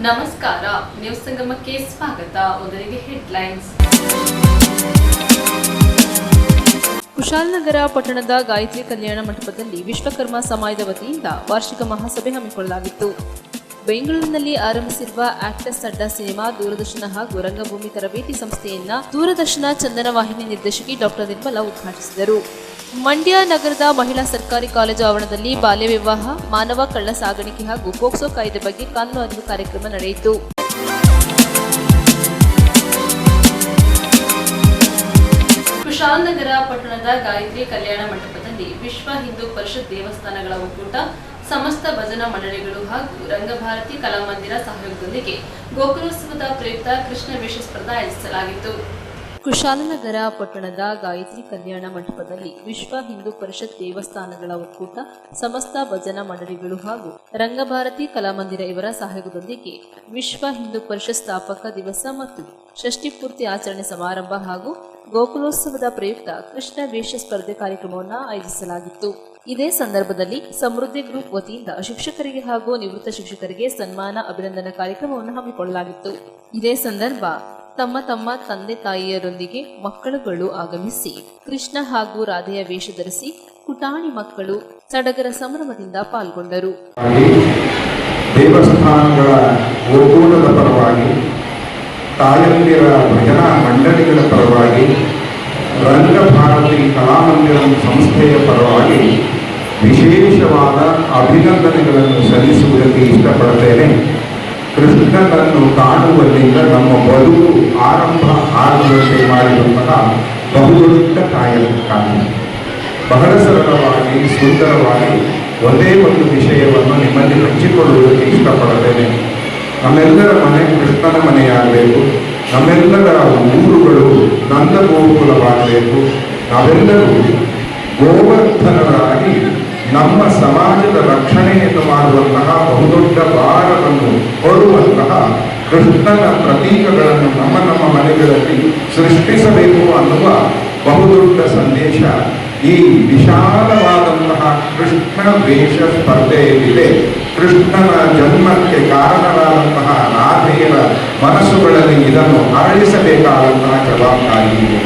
ನಮಸ್ಕಾರ, ನ್ಯೂಸ್ ಸಂಗಮಕ್ಕೆ ಸ್ವಾಗತ. ಮೊದಲಿಗೆ ಹೆಡ್ಲೈನ್ಸ್. ಕುಶಾಲನಗರ ಪಟ್ಟಣದ ಗಾಯತ್ರಿ ಕಲ್ಯಾಣ ಮಂಟಪದಲ್ಲಿ ವಿಶ್ವಕರ್ಮ ಸಮಾಜದ ವತಿಯಿಂದ ವಾರ್ಷಿಕ ಮಹಾಸಭೆ ಹಮ್ಮಿಕೊಳ್ಳಲಾಗಿತ್ತು. ಬೆಂಗಳೂರಿನಲ್ಲಿ ಆರಂಭಿಸಿರುವ ಆಕ್ಟರ್ಸ್ ಅಡ್ಡಾ ಸಿನಿಮಾ ದೂರದರ್ಶನ ಹಾಗೂ ರಂಗಭೂಮಿ ತರಬೇತಿ ಸಂಸ್ಥೆಯನ್ನ ದೂರದರ್ಶನ ಚಂದನ ವಾಹಿನಿ ನಿರ್ದೇಶಕಿ ಡಾಕ್ಟರ್ ನಿರ್ಮಲಾ ಉದ್ಘಾಟಿಸಿದರು. ಮಂಡ್ಯ ನಗರದ ಮಹಿಳಾ ಸರ್ಕಾರಿ ಕಾಲೇಜು ಆವರಣದಲ್ಲಿ ಬಾಲ್ಯ ವಿವಾಹ, ಮಾನವ ಕಳ್ಳ ಸಾಗಾಣಿಕೆ ಹಾಗೂ ಪೋಕ್ಸೋ ಕಾಯ್ದೆ ಬಗ್ಗೆ ಕಾನೂನು ಅರಿವು ಕಾರ್ಯಕ್ರಮ ನಡೆಯಿತು. ಕುಶಾಲನಗರ ಪಟ್ಟಣದ ಗಾಯತ್ರಿ ಕಲ್ಯಾಣ ಮಂಟಪದಲ್ಲಿ ವಿಶ್ವ ಹಿಂದೂ ಪರಿಷತ್ ದೇವಸ್ಥಾನಗಳ ಒಕ್ಕೂಟ, ಸಮಸ್ತ ಭಜನಾ ಮಂಡಳಿಗಳು ಹಾಗೂ ರಂಗಭಾರತಿ ಕಲಾಮಂದಿರ ಸಹಯೋಗದೊಂದಿಗೆ ಗೋಕುಲೋತ್ಸವದ ಪ್ರಯುಕ್ತ ಕೃಷ್ಣ ವೇಷ ಸ್ಪರ್ಧೆ ಆಯೋಜಿಸಲಾಗಿತ್ತು. ಕುಶಾಲನಗರ ಪಟ್ಟಣದ ಗಾಯತ್ರಿ ಕಲ್ಯಾಣ ಮಂಟಪದಲ್ಲಿ ವಿಶ್ವ ಹಿಂದೂ ಪರಿಷತ್ ದೇವಸ್ಥಾನಗಳ ಒಕ್ಕೂಟ, ಸಮಸ್ತ ಭಜನಾ ಮಂಡಳಿಗಳು ಹಾಗೂ ರಂಗಭಾರತಿ ಕಲಾಮಂದಿರ ಇವರ ಸಹಯೋಗದೊಂದಿಗೆ ವಿಶ್ವ ಹಿಂದೂ ಪರಿಷತ್ ಸ್ಥಾಪಕ ದಿವಸ ಮತ್ತು ಷಷ್ಠಿ ಪೂರ್ತಿ ಆಚರಣೆ ಸಮಾರಂಭ ಹಾಗೂ ಗೋಕುಲೋತ್ಸವದ ಪ್ರಯುಕ್ತ ಕೃಷ್ಣ ವೇಷ ಸ್ಪರ್ಧೆ ಕಾರ್ಯಕ್ರಮವನ್ನು ಆಯೋಜಿಸಲಾಗಿತ್ತು. ಇದೇ ಸಂದರ್ಭದಲ್ಲಿ ಸಮೃದ್ಧಿ ಗ್ರೂಪ್ ವತಿಯಿಂದ ಶಿಕ್ಷಕರಿಗೆ ಹಾಗೂ ನಿವೃತ್ತ ಶಿಕ್ಷಕರಿಗೆ ಸನ್ಮಾನ ಅಭಿನಂದನಾ ಕಾರ್ಯಕ್ರಮವನ್ನು ಹಮ್ಮಿಕೊಳ್ಳಲಾಗಿತ್ತು. ಇದೇ ಸಂದರ್ಭ ತಮ್ಮ ತಮ್ಮ ತಂದೆ ತಾಯಿಯರೊಂದಿಗೆ ಮಕ್ಕಳುಗಳು ಆಗಮಿಸಿ ಕೃಷ್ಣ ಹಾಗೂ ರಾಧೆಯ ವೇಷ ಧರಿಸಿ ಪುಟಾಣಿ ಮಕ್ಕಳು ಸಡಗರ ಸಂಭ್ರಮದಿಂದ ಪಾಲ್ಗೊಂಡರು. ದೇವಸ್ಥಾನಗಳ ಒಕ್ಕೂಟದ ಪರವಾಗಿ, ತಾಯಂದಿರ ಭಜನಾ ಮಂಡಳಿಗಳ ಪರವಾಗಿ, ರಂಗಭಾರತಿ ಕಲಾಮಂದಿರ ಸಂಸ್ಥೆಯ ಪರವಾಗಿ ವಿಶೇಷವಾದ ಅಭಿನಂದನೆಗಳನ್ನು ಸಲ್ಲಿಸುವುದಕ್ಕೆ ಇಷ್ಟಪಡುತ್ತೇನೆ. ಕೃಷ್ಣನನ್ನು ಕಾಣುವಲ್ಲಿಂದ ನಮ್ಮ ಬದುಕು ಆರಂಭ ಆಗುವಂತೆ ಮಾಡಿರುವಂತಹ ಬಹುದೊಡ್ಡ ಕಾರಣ. ಬಹಳ ಸರಳವಾಗಿ, ಸುಂದರವಾಗಿ ಒಂದೇ ಒಂದು ವಿಷಯವನ್ನು ನಿಮ್ಮಲ್ಲಿ ಹಂಚಿಕೊಳ್ಳುವುದಕ್ಕೆ ಇಷ್ಟಪಡುತ್ತೇನೆ. ನಮ್ಮೆಲ್ಲರ ಮನೆ ಕೃಷ್ಣನ ಮನೆಯಾಗಬೇಕು. ನಮ್ಮೆಲ್ಲರ ಊರುಗಳು ನಂದ ಗೋಕುಲವಾಗಬೇಕು. ನಾವೆಲ್ಲರೂ ಗೋವರ್ಧನರಾಗಿ ನಮ್ಮ ಸಮಾಜದ ರಕ್ಷಣೆಯನ್ನು ಮಾಡುವಂತಹ ಬಹುದೊಡ್ಡ ಭಾರವನ್ನು ಹೊರುವಂತಹ ಕೃಷ್ಣನ ಪ್ರತೀಕಗಳನ್ನು ನಮ್ಮ ಮನೆಗಳಲ್ಲಿ ಸೃಷ್ಟಿಸಬೇಕು ಅನ್ನುವ ಬಹುದೊಡ್ಡ ಸಂದೇಶ ಈ ವಿಶಾಲವಾದಂತಹ ಕೃಷ್ಣ ವೇಷ ಸ್ಪರ್ಧೆಯಲ್ಲಿದೆ. ಕೃಷ್ಣನ ಜನ್ಮಕ್ಕೆ ಕಾರಣರಾದಂತಹ ರಾಧೆಯರ ಮನಸ್ಸುಗಳಲ್ಲಿ ಇದನ್ನು ಅರಳಿಸಬೇಕಾದಂತಹ ಜವಾಬ್ದಾರಿ ಇದೆ.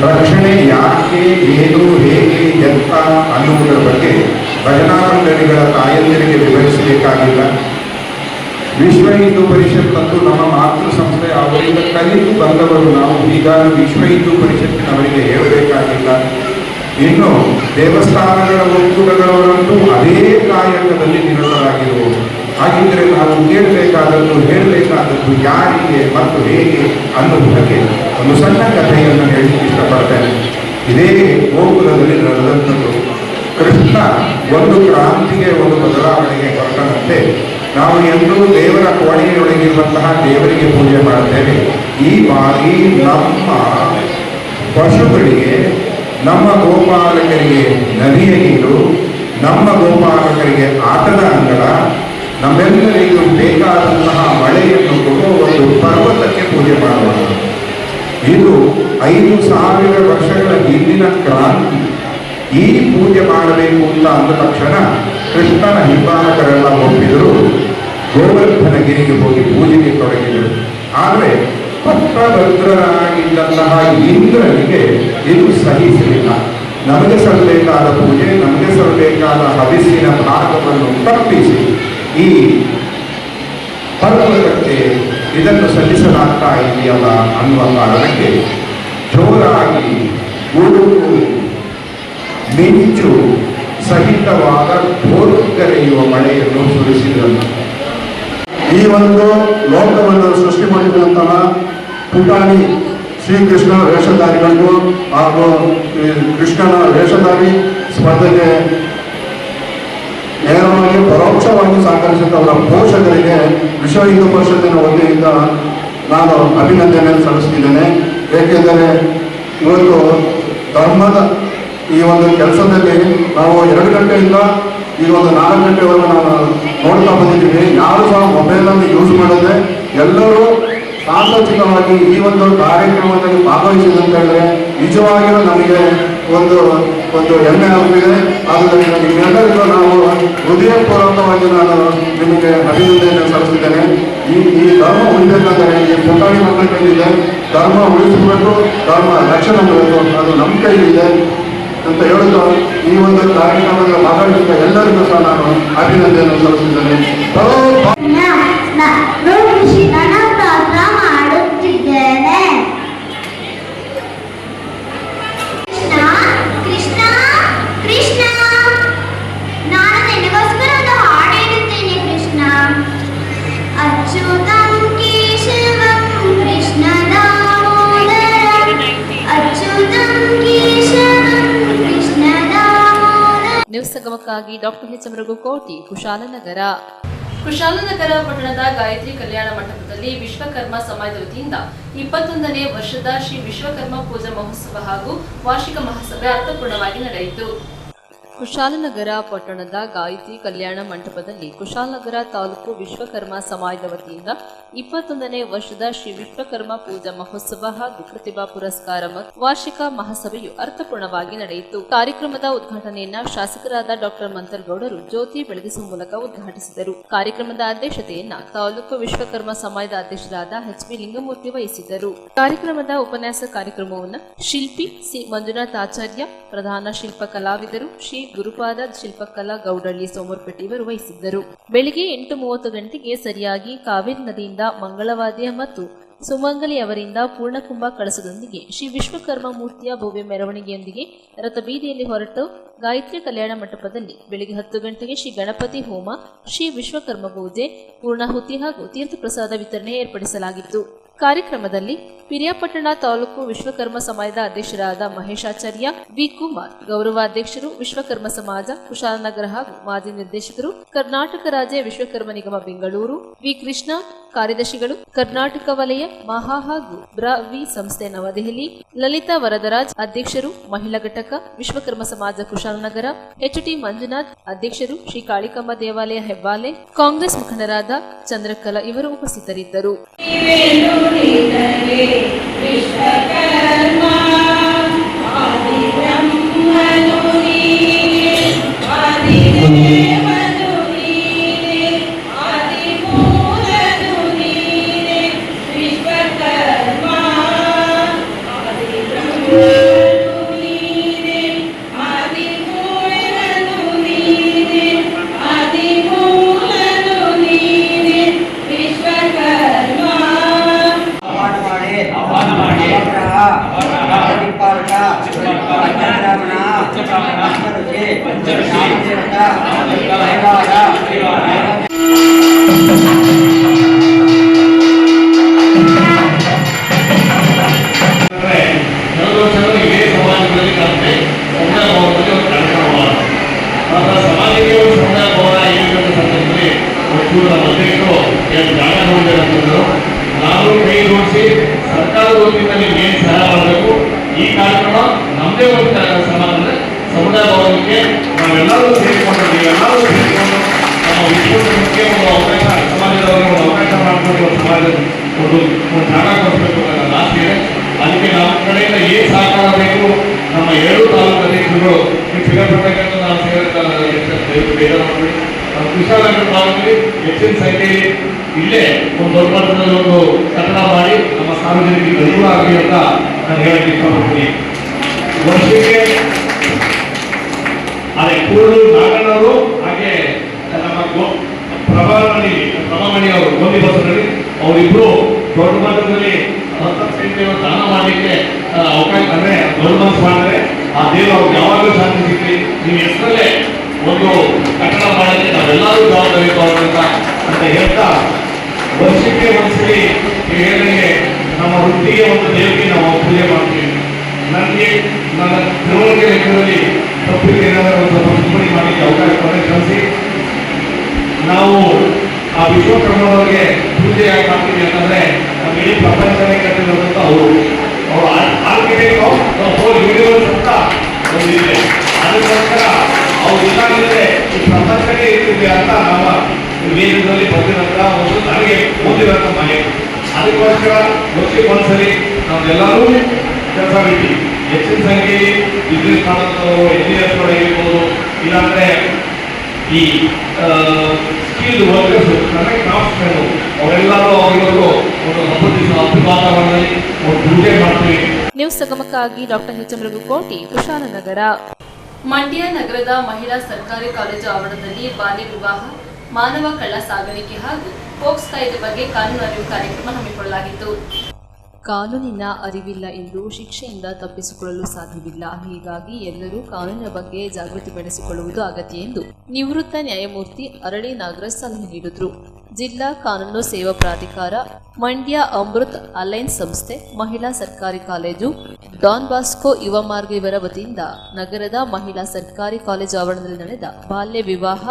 ರಕ್ಷಣೆ ಯಾಕೆ, ಏನು, ಹೇಗೆ, ಎಂತ ಅನ್ನುವುದರ ಬಗ್ಗೆ ಭಜನಾ ಮಂಡಳಿಗಳ ತಾಯಂದಿರಿಗೆ ವಿವರಿಸಬೇಕಾಗಿಲ್ಲ. ವಿಶ್ವ ಹಿಂದೂ ಪರಿಷತ್ ಮತ್ತು ನಮ್ಮ ಮಾತೃ ಸಂಸ್ಥೆ ಅವರಿಂದ ಕಲಿತು ಬಂದವರು ನಾವು. ಈಗ ವಿಶ್ವ ಹಿಂದೂ ಪರಿಷತ್ತಿನವರಿಗೆ ಹೇಳಬೇಕಾಗಿಲ್ಲ. ಇನ್ನು ದೇವಸ್ಥಾನಗಳ ಒಕ್ಕೂಟಗಳವರಂತೂ ಅದೇ ಕಾಯಕದಲ್ಲಿ ನಿರತರಾಗಿರುವುದು. ಹಾಗಿದ್ರೆ ನಾವು ಕೇಳಬೇಕಾದದ್ದು, ಹೇಳಬೇಕಾದದ್ದು ಯಾರಿಗೆ ಮತ್ತು ಹೇಗೆ ಅನ್ನುವುದಕ್ಕೆ ಒಂದು ಸಣ್ಣ ಕಥೆಯನ್ನು ಹೇಳಲಿಕ್ಕೆ ಇಷ್ಟಪಡ್ತೇನೆ. ಇದೇ ಗೋಕುಲದಲ್ಲಿ ನಡೆದಂಥದ್ದು. ಕೃಷ್ಣ ಒಂದು ಕ್ರಾಂತಿಗೆ, ಒಂದು ಬದಲಾವಣೆಗೆ ಹೊರಟಂತೆ ನಾವು ಎಂದೂ ದೇವರ ಕೋಣೆಯೊಳಗಿರುವಂತಹ ದೇವರಿಗೆ ಪೂಜೆ ಮಾಡುತ್ತೇವೆ. ಈ ಬಾರಿ ನಮ್ಮ ಪಶುಗಳಿಗೆ, ನಮ್ಮ ಗೋಪಾಲಕರಿಗೆ ನದಿಯ ನೀರು, ನಮ್ಮ ಗೋಪಾಲಕರಿಗೆ ಆಟದ ಅಂಗಳ, ನಮ್ಮೆಲ್ಲರಿಗೂ ಬೇಕಾದಂತಹ ಮಳೆಯನ್ನು ಕೊಡುವ ಒಂದು ಪರ್ವತಕ್ಕೆ ಪೂಜೆ ಮಾಡೋಣ. ಇದು 5,000 ವರ್ಷಗಳ ಹಿಂದಿನ ಕ್ರಾಂತಿ. ಈ ಪೂಜೆ ಮಾಡಬೇಕು ಅಂತ ಅಂದ ತಕ್ಷಣ ಕೃಷ್ಣನ ಹಿಂಬಾಲಕರೆಲ್ಲ ಒಪ್ಪಿದರು. ಗೋವರ್ಧನಗಿರಿಗೆ ಹೋಗಿ ಪೂಜೆಗೆ ತೊಡಗಿದರು. ಆದರೆ ಪಟ್ಟಭದ್ರನಾಗಿದ್ದಂತಹ ಇಂದ್ರನಿಗೆ ಇದು ಸಹಿಸಲಿಲ್ಲ. ನಮಗೆ ಸಲ್ಲಬೇಕಾದ ಪೂಜೆ, ನಮಗೆ ಸಲ್ಲಬೇಕಾದ ಹವಿಸ್ಸಿನ ಭಾಗವನ್ನು ತಪ್ಪಿಸಿ ಈ ಪರ್ವತಕ್ಕೆ ಇದನ್ನು ಸಲ್ಲಿಸಲಾಗ್ತಾ ಇದೆಯಲ್ಲ ಅನ್ನುವ ಕಾರಣಕ್ಕೆ ಜೋರಾಗಿ ಗುಡುಗು, ಮಿಂಚು ಸಹಿತವಾದ ಭೋರ್ಗರೆಯುವ ಮಳೆಯನ್ನು ಸುರಿಸಿದರು. ಈ ಒಂದು ಲೋಕವನ್ನು ಸೃಷ್ಟಿ ಮಾಡಿದಂತಹ ಪುಟಾಣಿ ಶ್ರೀಕೃಷ್ಣ ವೇಷಧಾರಿಗಳಿಗೂ ಹಾಗೂ ಕೃಷ್ಣನ ವೇಷಧಾರಿ ಸ್ಪರ್ಧೆಗೆ ನೇರವಾಗಿ ಪರೋಕ್ಷವಾಗಿ ಸಹಕರಿಸಿದವರ ಪೋಷಕರಿಗೆ ವಿಶ್ವ ಹಿಂದೂ ಪರಿಷತ್ತಿನ ವತಿಯಿಂದ ನಾನು ಅಭಿನಂದನೆಯನ್ನು ಸಲ್ಲಿಸ್ತಿದ್ದೇನೆ. ಏಕೆಂದರೆ ಇವತ್ತು ಧರ್ಮದ ಈ ಒಂದು ಕೆಲಸದಲ್ಲಿ ನಾವು 2 ಗಂಟೆಯಿಂದ ಈಗ ಒಂದು 4 ಗಂಟೆವರೆಗೂ ನಾವು ನೋಡ್ತಾ ಬಂದಿದ್ದೀವಿ. ಯಾರು ಸಹ ಮೊಬೈಲನ್ನು ಯೂಸ್ ಮಾಡದೆ ಎಲ್ಲರೂ ಸಾಂಸ್ಕೃತಿಕವಾಗಿ ಈ ಒಂದು ಕಾರ್ಯಕ್ರಮದಲ್ಲಿ ಭಾಗವಹಿಸಿದೆ ಅಂತ ಹೇಳಿದ್ರೆ ನಿಜವಾಗಿಯೂ ನಮಗೆ ಒಂದು ಒಂದು ಹೆಮ್ಮೆ ಆಗುತ್ತಿದೆ. ಆದ್ದರಿಂದ ನಿಮ್ಮೆಲ್ಲರಿಗೂ ನಾವು ಹೃದಯಪೂರ್ವಕವಾಗಿ ನಾನು ನಿಮಗೆ ಅಭಿನಂದನೆ ಸಲ್ಲಿಸಿದ್ದೇನೆ. ಈ ಧರ್ಮ ಉಳಿಬೇಕಾದರೆ ಈ ಪುಟಾಣಿ ಮಕ್ಕಳ ಕೈಲಿದೆ. ಧರ್ಮ ಉಳಿಸಬೇಕು, ಧರ್ಮ ರಕ್ಷಣೆ ಮಾಡಬೇಕು, ಅದು ನಮ್ಮ ಕೈಲಿದೆ ಅಂತ ಹೇಳುತ್ತಾ ಈ ಒಂದು ಕಾರ್ಯಕ್ರಮದ ಭಾಗವಹಿಸಿದ ಎಲ್ಲರಿಗೂ ಸಹ ನಾನು ಅಭಿನಂದನೆ ಸಲ್ಲಿಸಿದ್ದೇನೆ. ಮಾಡುತ್ತಿದ್ದೇನೆ. ಕೃಷ್ಣ ಕೃಷ್ಣ, ನಾನು ನಿನಗೋಸ್ಕರ ಒಂದು ಹಾಡು ಹೇಳುತ್ತೇನೆ. ಕೃಷ್ಣ ಅಚ್ಯುತಂ ಕೇಶವಂ ಕೃಷ್ಣ ದಾಮೋದರಂ, ಅಚ್ಯುತಂ ಕೇಶವಂ ಕೃಷ್ಣ ದಾಮೋದರಂ. ನ್ಯೂಸ್ ಸಂಗಮಕ್ಕಾಗಿ ಡಾಕ್ಟರ್ ಎಚ್ ಮೃಗುಕೋಟಿ, ಕುಶಾಲನಗರ. ಕುಶಾಲನಗರ ಪಟ್ಟಣದ ಗಾಯತ್ರಿ ಕಲ್ಯಾಣ ಮಂಟಪದಲ್ಲಿ ವಿಶ್ವಕರ್ಮ ಸಮಾಜದ ವತಿಯಿಂದ 21ನೇ ವರ್ಷದ ಶ್ರೀ ವಿಶ್ವಕರ್ಮ ಪೂಜಾ ಮಹೋತ್ಸವ ಹಾಗೂ ವಾರ್ಷಿಕ ಮಹಾಸಭೆ ಅರ್ಥಪೂರ್ಣವಾಗಿ ನಡೆಯಿತು. ಕುಶಾಲನಗರ ಪಟ್ಟಣದ ಗಾಯತ್ರಿ ಕಲ್ಯಾಣ ಮಂಟಪದಲ್ಲಿ ಕುಶಾಲನಗರ ತಾಲೂಕು ವಿಶ್ವಕರ್ಮ ಸಮಾಜದ ವತಿಯಿಂದ 21ನೇ ವರ್ಷದ ಶ್ರೀ ವಿಶ್ವಕರ್ಮ ಪೂಜಾ ಮಹೋತ್ಸವ ಹಾಗೂ ಪ್ರತಿಭಾ ಪುರಸ್ಕಾರ ಮತ್ತು ವಾರ್ಷಿಕ ಮಹಾಸಭೆಯು ಅರ್ಥಪೂರ್ಣವಾಗಿ ನಡೆಯಿತು. ಕಾರ್ಯಕ್ರಮದ ಉದ್ಘಾಟನೆಯನ್ನ ಶಾಸಕರಾದ ಡಾಕ್ಟರ್ ಮಂತರ್ಗೌಡರು ಜ್ಯೋತಿ ಬೆಳಗಿಸುವ ಮೂಲಕ ಉದ್ಘಾಟಿಸಿದರು. ಕಾರ್ಯಕ್ರಮದ ಅಧ್ಯಕ್ಷತೆಯನ್ನ ತಾಲೂಕು ವಿಶ್ವಕರ್ಮ ಸಮಾಜದ ಅಧ್ಯಕ್ಷರಾದ ಎಚ್ ಬಿ ಲಿಂಗಮೂರ್ತಿ ವಹಿಸಿದ್ದರು. ಕಾರ್ಯಕ್ರಮದ ಉಪನ್ಯಾಸ ಕಾರ್ಯಕ್ರಮವನ್ನು ಶಿಲ್ಪಿ ಸಿ ಮಂಜುನಾಥ್ ಆಚಾರ್ಯ, ಪ್ರಧಾನ ಶಿಲ್ಪ ಕಲಾವಿದರು ಶ್ರೀ ಗುರುಪಾದ ಶಿಲ್ಪಕಲಾ ಗೌಡಳ್ಳಿ ಸೋಮರ್ಪೇಟೆ ಇವರು ವಹಿಸಿದ್ದರು. ಬೆಳಿಗ್ಗೆ 8:30 ಗಂಟೆಗೆ ಸರಿಯಾಗಿ ಕಾವೇರಿ ನದಿಯಿಂದ ಮಂಗಳವಾದ್ಯ ಮತ್ತು ಸುಮಂಗಲಿ ಅವರಿಂದ ಪೂರ್ಣಕುಂಭ ಕಳಸದೊಂದಿಗೆ ಶ್ರೀ ವಿಶ್ವಕರ್ಮ ಮೂರ್ತಿಯ ಭವ್ಯ ಮೆರವಣಿಗೆಯೊಂದಿಗೆ ರಥಬೀದಿಯಲ್ಲಿ ಹೊರಟು ಗಾಯತ್ರಿ ಕಲ್ಯಾಣ ಮಂಟಪದಲ್ಲಿ ಬೆಳಿಗ್ಗೆ 10 ಗಂಟೆಗೆ ಶ್ರೀ ಗಣಪತಿ ಹೋಮ, ಶ್ರೀ ವಿಶ್ವಕರ್ಮ ಪೂಜೆ, ಪೂರ್ಣಾಹುತಿ ಹಾಗೂ ತೀರ್ಥಪ್ರಸಾದ ವಿತರಣೆ ಏರ್ಪಡಿಸಲಾಗಿತ್ತು. ಕಾರ್ಯಕ್ರಮದಲ್ಲಿ ಪಿರಿಯಾಪಟ್ಟಣ ತಾಲೂಕು ವಿಶ್ವಕರ್ಮ ಸಮಾಜದ ಅಧ್ಯಕ್ಷರಾದ ಮಹೇಶಾಚಾರ್ಯ ವಿ ಕುಮಾರ್, ಗೌರವಾಧ್ಯಕ್ಷರು ವಿಶ್ವಕರ್ಮ ಸಮಾಜ ಕುಶಾಲನಗರ ಹಾಗೂ ಮಾಜಿ ನಿರ್ದೇಶಕರು ಕರ್ನಾಟಕ ರಾಜ್ಯ ವಿಶ್ವಕರ್ಮ ನಿಗಮ ಬೆಂಗಳೂರು ವಿ ಕೃಷ್ಣ, ಕಾರ್ಯದರ್ಶಿಗಳು ಕರ್ನಾಟಕ ವಲಯ ಮಹಾ ಹಾಗೂ ಬ್ರವಿ ಸಂಸ್ಥೆ ನವದೆಹಲಿ ಲಲಿತಾ ವರದರಾಜ್, ಅಧ್ಯಕ್ಷರು ಮಹಿಳಾ ಘಟಕ ವಿಶ್ವಕರ್ಮ ಸಮಾಜ ಕುಶಾಲನಗರ ಎಚ್ ಟಿ ಮಂಜುನಾಥ್, ಅಧ್ಯಕ್ಷರು ಶ್ರೀ ಕಾಳಿಕಮ್ಮ ದೇವಾಲಯ ಹೆಬ್ಬಾಲೆ, ಕಾಂಗ್ರೆಸ್ ಮುಖಂಡರಾದ ಚಂದ್ರಕಲಾ ಇವರು ಉಪಸ್ಥಿತರಿದ್ದರು. ನಾವು ಕೈ ಜೋಡಿಸಿ ಸರ್ಕಾರದ ವತಿಯಲ್ಲಿ ಏನು ಸಹಾಯ ಮಾಡಬೇಕು. ಈ ಕಾರ್ಯಕ್ರಮ ನಮ್ಮದೇ ಒಂದು ಸಮಾಜದ ಸಮುದಾಯ ಭವನಕ್ಕೆ ನಾವೆಲ್ಲರೂ ಸೇರಿಕೊಂಡು ನಮ್ಮ ವಿಶ್ವಕ್ಕೆ ಒಂದು ಅವಕಾಶ, ಸಮಾಜದವರಿಗೆ ಒಂದು ಅವಕಾಶ ಮಾಡಿಕೊಂಡು ಸಮಾಜದ ಒಂದು ಜಾಗ ಕೊಡಬೇಕು ಅನ್ನೋ ನನ್ನ ಆಸೆ ಇದೆ. ಅದಕ್ಕೆ ನಮ್ಮ ಕಡೆಯಿಂದ ಏನು ಸಹಕಾರ ಬೇಕು ನಮ್ಮ 2 ತಾಲೂಕು ಅಧ್ಯಕ್ಷರು ಸಿಗಲ್ಪಟ್ಟಕ್ಕಂಥ ನಾವು ಸೇರಿದ ಕುಶಾಲನಗರ ತಾಲೂಕಿಗೆ ಹೆಚ್ಚಿನ ಸಂಖ್ಯೆಯಲ್ಲಿ ಇಲ್ಲೇ ಒಂದು ದೊಡ್ಡ ಮಟ್ಟದಲ್ಲಿ ಒಂದು ಕಟ್ಟಡ ಮಾಡಿ ನಮ್ಮ ಸಾರ್ವಜನಿಕರಿಗೆ ಅನುಕೂಲ ಆಗಲಿ ಅಂತ ನಾನು ಹೇಳಕ್ಕೆ ಇಷ್ಟಪಡ್ತೀನಿ. ವರ್ಷಕ್ಕೆ ಅದೇ ಕೂಡಲು ನಾಗಣ್ಣವರು ಹಾಗೆ ನಮ್ಮ ಪ್ರಭಾಮಣಿ ಅವರು ಗೋಧಿ ಬಸ್ಸಲ್ಲಿ ಅವರಿಬ್ಬರು ದೊಡ್ಡ ಮಟ್ಟದಲ್ಲಿ ದಾನ ಮಾಡಲಿಕ್ಕೆ ಅವಕಾಶ ಅಂದರೆ ದೊಡ್ಡ ಮನಸ್ಸು ಮಾಡಿದ್ರೆ ಆ ದೇವರು ಅವ್ರಿಗೆ ಯಾವಾಗಲೂ ಶಾಂತಿ ಸಿಗಲಿ. ನಿಮ್ಮ ಹೆಸರಲ್ಲೇ ಒಂದು ಕಟ್ಟಡ ಮಾಡೋಕ್ಕೆ ನಾವೆಲ್ಲರೂ ಜವಾಬ್ದಾರಿ ಅಂತ ಹೇಳ್ತಾ, ವರ್ಷಕ್ಕೆ ಒಂದ್ಸಲಿ ಹೇಳಿದಂಗೆ ನಮ್ಮ ವೃತ್ತಿಗೆ ಒಂದು ದೇವರಿಗೆ ನಾವು ಪೂಜೆ ಮಾಡ್ತೀವಿ. ನನಗೆ ನನ್ನ ತಿಳುವಳಿಕೆ ಲೆಕ್ಕದಲ್ಲಿ ತಪ್ಪಿಗೆ ಏನಾದರೂ ಒಂದು ಸಂಸ್ಕರಣೆ ಮಾಡಲಿಕ್ಕೆ ಅವಕಾಶ ಕಳಿಸಿ ನಾವು ಆ ವಿಶ್ವಕರ್ಮದವರಿಗೆ ಪೂಜೆ ಯಾಕೆ ಮಾಡ್ತೀವಿ ಅಂತಂದ್ರೆ ನಮ್ಮ ಇಡೀ ಪ್ರಪಂಚನೇ ಕಟ್ಟಿರೋದಂತ ಅವರು ಆರ್ಕಿಟೆಕ್ಟ್ ಹೋಲ್ ಯೂನಿವರ್ಸ್ ಅಂತ ಒಂದಿದೆ. ಅದಕ್ಕೋಸ್ಕರ ಅವ್ರು ಇಲ್ಲಾಗಿದ್ರೆ ಈ ಪ್ರಪಂಚನೇ ಇರ್ತಿದೆ ಅಂತ ನಮ್ಮ ವೇದದಲ್ಲಿ ಬಂದಿರೋಂಥ ಒಂದು ನನಗೆ ಓದಿರೋಂಥ ಮಾಹಿತಿ. ಅದಕ್ಕೋಸ್ಕರ ವರ್ಷಕ್ಕೆ ಒಂದ್ಸರಿ ನಾವೆಲ್ಲರೂ ಕೆಲಸ ಬಿಟ್ಟು ಹೆಚ್ಚಿನ ಸಂಖ್ಯೆಯಲ್ಲಿ ಬಿಸ್ನೆಸ್ ಮಾಡೋದು ಎಂಜಿನಿಯರ್ಸ್ಗಳು ಇರ್ಬೋದು, ಇಲ್ಲಾಂದ್ರೆ ಈ ಸ್ಕಿಲ್ಡ್ ವರ್ಕರ್ಸ್ ಅಂದರೆ ಕ್ರಾಫ್ಟ್ಸ್ಮೆನ್ ಅವರೆಲ್ಲರೂ ಅವರಿಗೂ ಒಂದು ಹಬ್ಬದ ವಾತಾವರಣದಲ್ಲಿ ಒಂದು ಪೂಜೆ ಮಾಡ್ತೀವಿ. ನ್ಯೂಸ್ ಸಂಗಮಕ್ಕಾಗಿ doctor H M Raghukoti, Kushalanagar. Mandya ನಗರದ ಮಹಿಳಾ ಸರ್ಕಾರಿ ಕಾಲೇಜು ಆವರಣದಲ್ಲಿ ಬಾಲ್ಯ ವಿವಾಹ, ಮಾನವ ಕಳ್ಳ ಸಾಗಾಣಿಕೆ ಹಾಗೂ ಪೋಕ್ಸ್ ಕಾಯ್ದೆ ಬಗ್ಗೆ ಕಾನೂನು ಅರಿವು ಕಾರ್ಯಕ್ರಮ ಹಮ್ಮಿಕೊಳ್ಳಲಾಗಿತ್ತು. ಕಾನೂನಿನ ಅರಿವಿಲ್ಲ ಎಂದು ಶಿಕ್ಷೆಯಿಂದ ತಪ್ಪಿಸಿಕೊಳ್ಳಲು ಸಾಧ್ಯವಿಲ್ಲ. ಹೀಗಾಗಿ ಎಲ್ಲರೂ ಕಾನೂನಿನ ಬಗ್ಗೆ ಜಾಗೃತಿ ಬೆಳೆಸಿಕೊಳ್ಳುವುದು ಅಗತ್ಯ ಎಂದು ನಿವೃತ್ತ ನ್ಯಾಯಮೂರ್ತಿ ಅರಳಿ ನಾಗರಾಜ್ ಸಲಹೆ ನೀಡಿದರು. ಜಿಲ್ಲಾ ಕಾನೂನು ಸೇವಾ ಪ್ರಾಧಿಕಾರ, ಮಂಡ್ಯ ಅಮೃತ್ ಅಲೈನ್ಸ್ ಸಂಸ್ಥೆ, ಮಹಿಳಾ ಸರ್ಕಾರಿ ಕಾಲೇಜು, ಡಾನ್ ಬಾಸ್ಕೋ ಯುವ ಮಾರ್ಗ ಇವರ ವತಿಯಿಂದ ನಗರದ ಮಹಿಳಾ ಸರ್ಕಾರಿ ಕಾಲೇಜು ಆವರಣದಲ್ಲಿ ನಡೆದ ಬಾಲ್ಯ ವಿವಾಹ,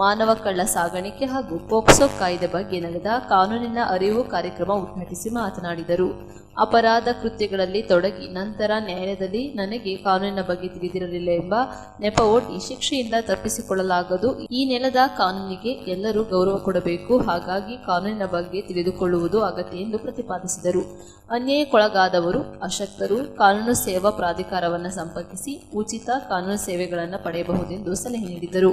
ಮಾನವ ಕಳ್ಳ ಸಾಗಾಣಿಕೆ ಹಾಗೂ ಪೋಕ್ಸೋ ಕಾಯ್ದೆ ಬಗ್ಗೆ ನಡೆದ ಕಾನೂನಿನ ಅರಿವು ಕಾರ್ಯಕ್ರಮ ಉದ್ಘಾಟಿಸಿ ಮಾತನಾಡಿದರು. ಅಪರಾಧ ಕೃತ್ಯಗಳಲ್ಲಿ ತೊಡಗಿ ನಂತರ ನ್ಯಾಯಾಲಯದಲ್ಲಿ ನನಗೆ ಕಾನೂನಿನ ಬಗ್ಗೆ ತಿಳಿದಿರಲಿಲ್ಲ ಎಂಬ ನೆಪವೊಡ್ಡಿ ಶಿಕ್ಷೆಯಿಂದ ತಪ್ಪಿಸಿಕೊಳ್ಳಲಾಗದು. ಈ ನೆಲದ ಕಾನೂನಿಗೆ ಎಲ್ಲರೂ ಗೌರವ ಕೊಡಬೇಕು. ಹಾಗಾಗಿ ಕಾನೂನಿನ ಬಗ್ಗೆ ತಿಳಿದುಕೊಳ್ಳುವುದು ಅಗತ್ಯ ಎಂದು ಪ್ರತಿಪಾದಿಸಿದರು. ಅನ್ಯಾಯಕ್ಕೊಳಗಾದವರು, ಅಶಕ್ತರು ಕಾನೂನು ಸೇವಾ ಪ್ರಾಧಿಕಾರವನ್ನು ಸಂಪರ್ಕಿಸಿ ಉಚಿತ ಕಾನೂನು ಸೇವೆಗಳನ್ನು ಪಡೆಯಬಹುದೆಂದು ಸಲಹೆ ನೀಡಿದರು.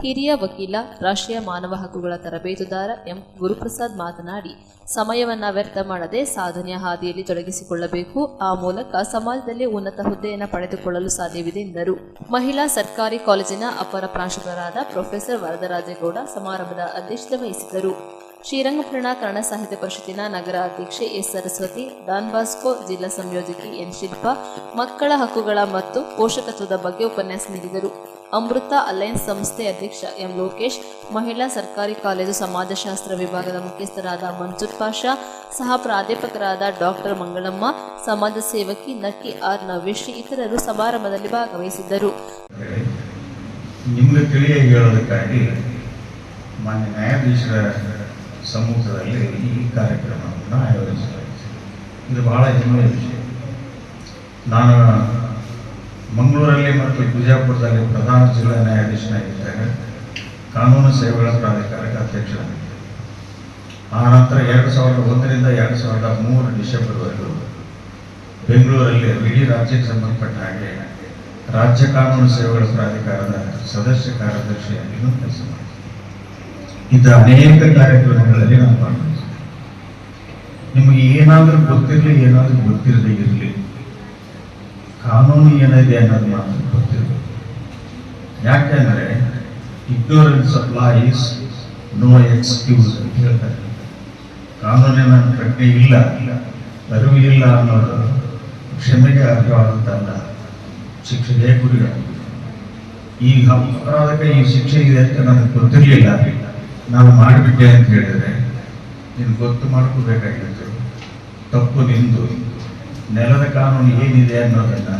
ಹಿರಿಯ ವಕೀಲ, ರಾಷ್ಟ್ರೀಯ ಮಾನವ ಹಕ್ಕುಗಳ ತರಬೇತುದಾರ ಎಂ ಗುರುಪ್ರಸಾದ್ ಮಾತನಾಡಿ, ಸಮಯವನ್ನು ವ್ಯರ್ಥ ಮಾಡದೆ ಸಾಧನೆಯ ಹಾದಿಯಲ್ಲಿ ತೊಡಗಿಸಿಕೊಳ್ಳಬೇಕು. ಆ ಮೂಲಕ ಸಮಾಜದಲ್ಲಿ ಉನ್ನತ ಹುದ್ದೆಯನ್ನು ಪಡೆದುಕೊಳ್ಳಲು ಸಾಧ್ಯವಿದೆ ಎಂದರು. ಮಹಿಳಾ ಸರ್ಕಾರಿ ಕಾಲೇಜಿನ ಅಪರ ಪ್ರಾಂಶುಪಾಲರಾದ ಪ್ರೊಫೆಸರ್ ವರದರಾಜೇಗೌಡ ಸಮಾರಂಭದ ಅಧ್ಯಕ್ಷತೆ ವಹಿಸಿದ್ದರು. ಶ್ರೀರಂಗಪಟ್ಟಣ ಕನ್ನಡ ಸಾಹಿತ್ಯ ಪರಿಷತ್ತಿನ ನಗರ ಅಧ್ಯಕ್ಷೆ ಎಸ್ ಸರಸ್ವತಿ, ಡಾನ್ ಬಾಸ್ಕೋ ಜಿಲ್ಲಾ ಸಂಯೋಜಕಿ ಎನ್ ಶಿಲ್ಪಾ ಮಕ್ಕಳ ಹಕ್ಕುಗಳ ಮತ್ತು ಪೋಷಕತ್ವದ ಬಗ್ಗೆ ಉಪನ್ಯಾಸ ನೀಡಿದರು. ಅಮೃತ ಅಲೈನ್ಸ್ ಸಂಸ್ಥೆ ಅಧ್ಯಕ್ಷ ಎಂ ಲೋಕೇಶ್, ಮಹಿಳಾ ಸರ್ಕಾರಿ ಕಾಲೇಜು ಸಮಾಜಶಾಸ್ತ್ರ ವಿಭಾಗದ ಮುಖ್ಯಸ್ಥರಾದ ಮನ್ಸೂರ್ ಪಾಷಾ, ಸಹ ಪ್ರಾಧ್ಯಾಪಕರಾದ ಡಾಕ್ಟರ್ ಮಂಗಳಮ್ಮ, ಸಮಾಜ ಸೇವಕಿ ನಕ್ಕಿ ಆರ್ ನವ್ಯಶ್ರೀ ಇತರರು ಸಮಾರಂಭದಲ್ಲಿ ಭಾಗವಹಿಸಿದ್ದರು. ನಿಮಗೆ ತಿಳಿಯಾಗಿ ಹೇಳೋದಕ್ಕಾಗಿ ಮಾನ್ಯ ನ್ಯಾಯಾಧೀಶರ ಸಮ್ಮುಖದಲ್ಲಿ ಈ ಕಾರ್ಯಕ್ರಮವನ್ನು ಆಯೋಜಿಸಲಾಗಿದೆ. ಇದು ಬಹಳ ಹೆಮ್ಮೆಯ ವಿಷಯ. ನಾನು ಮಂಗಳೂರಲ್ಲಿ ಮತ್ತು ಬಿಜಾಪುರದಲ್ಲಿ ಪ್ರಧಾನ ಜಿಲ್ಲಾ ನ್ಯಾಯಾಧೀಶನಾಗಿದ್ದಾಗ ಕಾನೂನು ಸೇವೆಗಳ ಪ್ರಾಧಿಕಾರಕ್ಕೆ ಅಧ್ಯಕ್ಷರಾಗಿದ್ದೆ. ಆ ನಂತರ 2001ರಿಂದ 2003 ಡಿಸೆಂಬರ್ವರೆಗೂ ಬೆಂಗಳೂರಲ್ಲಿ ಇಡೀ ರಾಜ್ಯಕ್ಕೆ ಸಂಬಂಧಪಟ್ಟ ಹಾಗೆ ರಾಜ್ಯ ಕಾನೂನು ಸೇವೆಗಳ ಪ್ರಾಧಿಕಾರದ ಸದಸ್ಯ ಕಾರ್ಯದರ್ಶಿಯಾಗಿಯೂ ಕೆಲಸ ಮಾಡಿದೆ. ಇಂಥ ಅನೇಕ ಕಾರ್ಯಕ್ರಮಗಳಲ್ಲಿ ನಾನು ಭಾಗವಹಿಸಿದೆ. ನಿಮಗೆ ಏನಾದರೂ ಗೊತ್ತಿರಲಿ, ಏನಾದರೂ ಗೊತ್ತಿರದೇ ಇರಲಿ, ಕಾನೂನು ಏನಿದೆ ಅನ್ನೋದು ಮಾತ್ರ ಗೊತ್ತಿರಬೇಕು. ಯಾಕೆಂದರೆ ignorance of law is no excuse ಅಂತ ಹೇಳ್ತಾರೆ. ಕಾನೂನಿನ ಪ್ರಜ್ಞೆ ಇಲ್ಲ, ಅರಿವು ಇಲ್ಲ ಅನ್ನೋದು ಕ್ಷಮೆಗೆ ಅರ್ಹವಾದಂತಲ್ಲ, ಶಿಕ್ಷೆಗೆ ಗುರಿಯಾಗಿದೆ. ಈಗ ಅಪರಾಧಕ್ಕೆ ಈ ಶಿಕ್ಷೆ ಇದೆ ಅಂತ ನನಗೆ ಗೊತ್ತಿರಲಿಲ್ಲ, ನಾನು ಮಾಡಿಬಿಟ್ಟೆ ಅಂತ ಹೇಳಿದರೆ ನೀನು ಗೊತ್ತು ಮಾಡ್ಕೋಬೇಕಾಗಿತ್ತು. ತಪ್ಪು ನಿಂದು ನೆಲದ ಕಾನೂನು ಏನಿದೆ ಅನ್ನೋದನ್ನು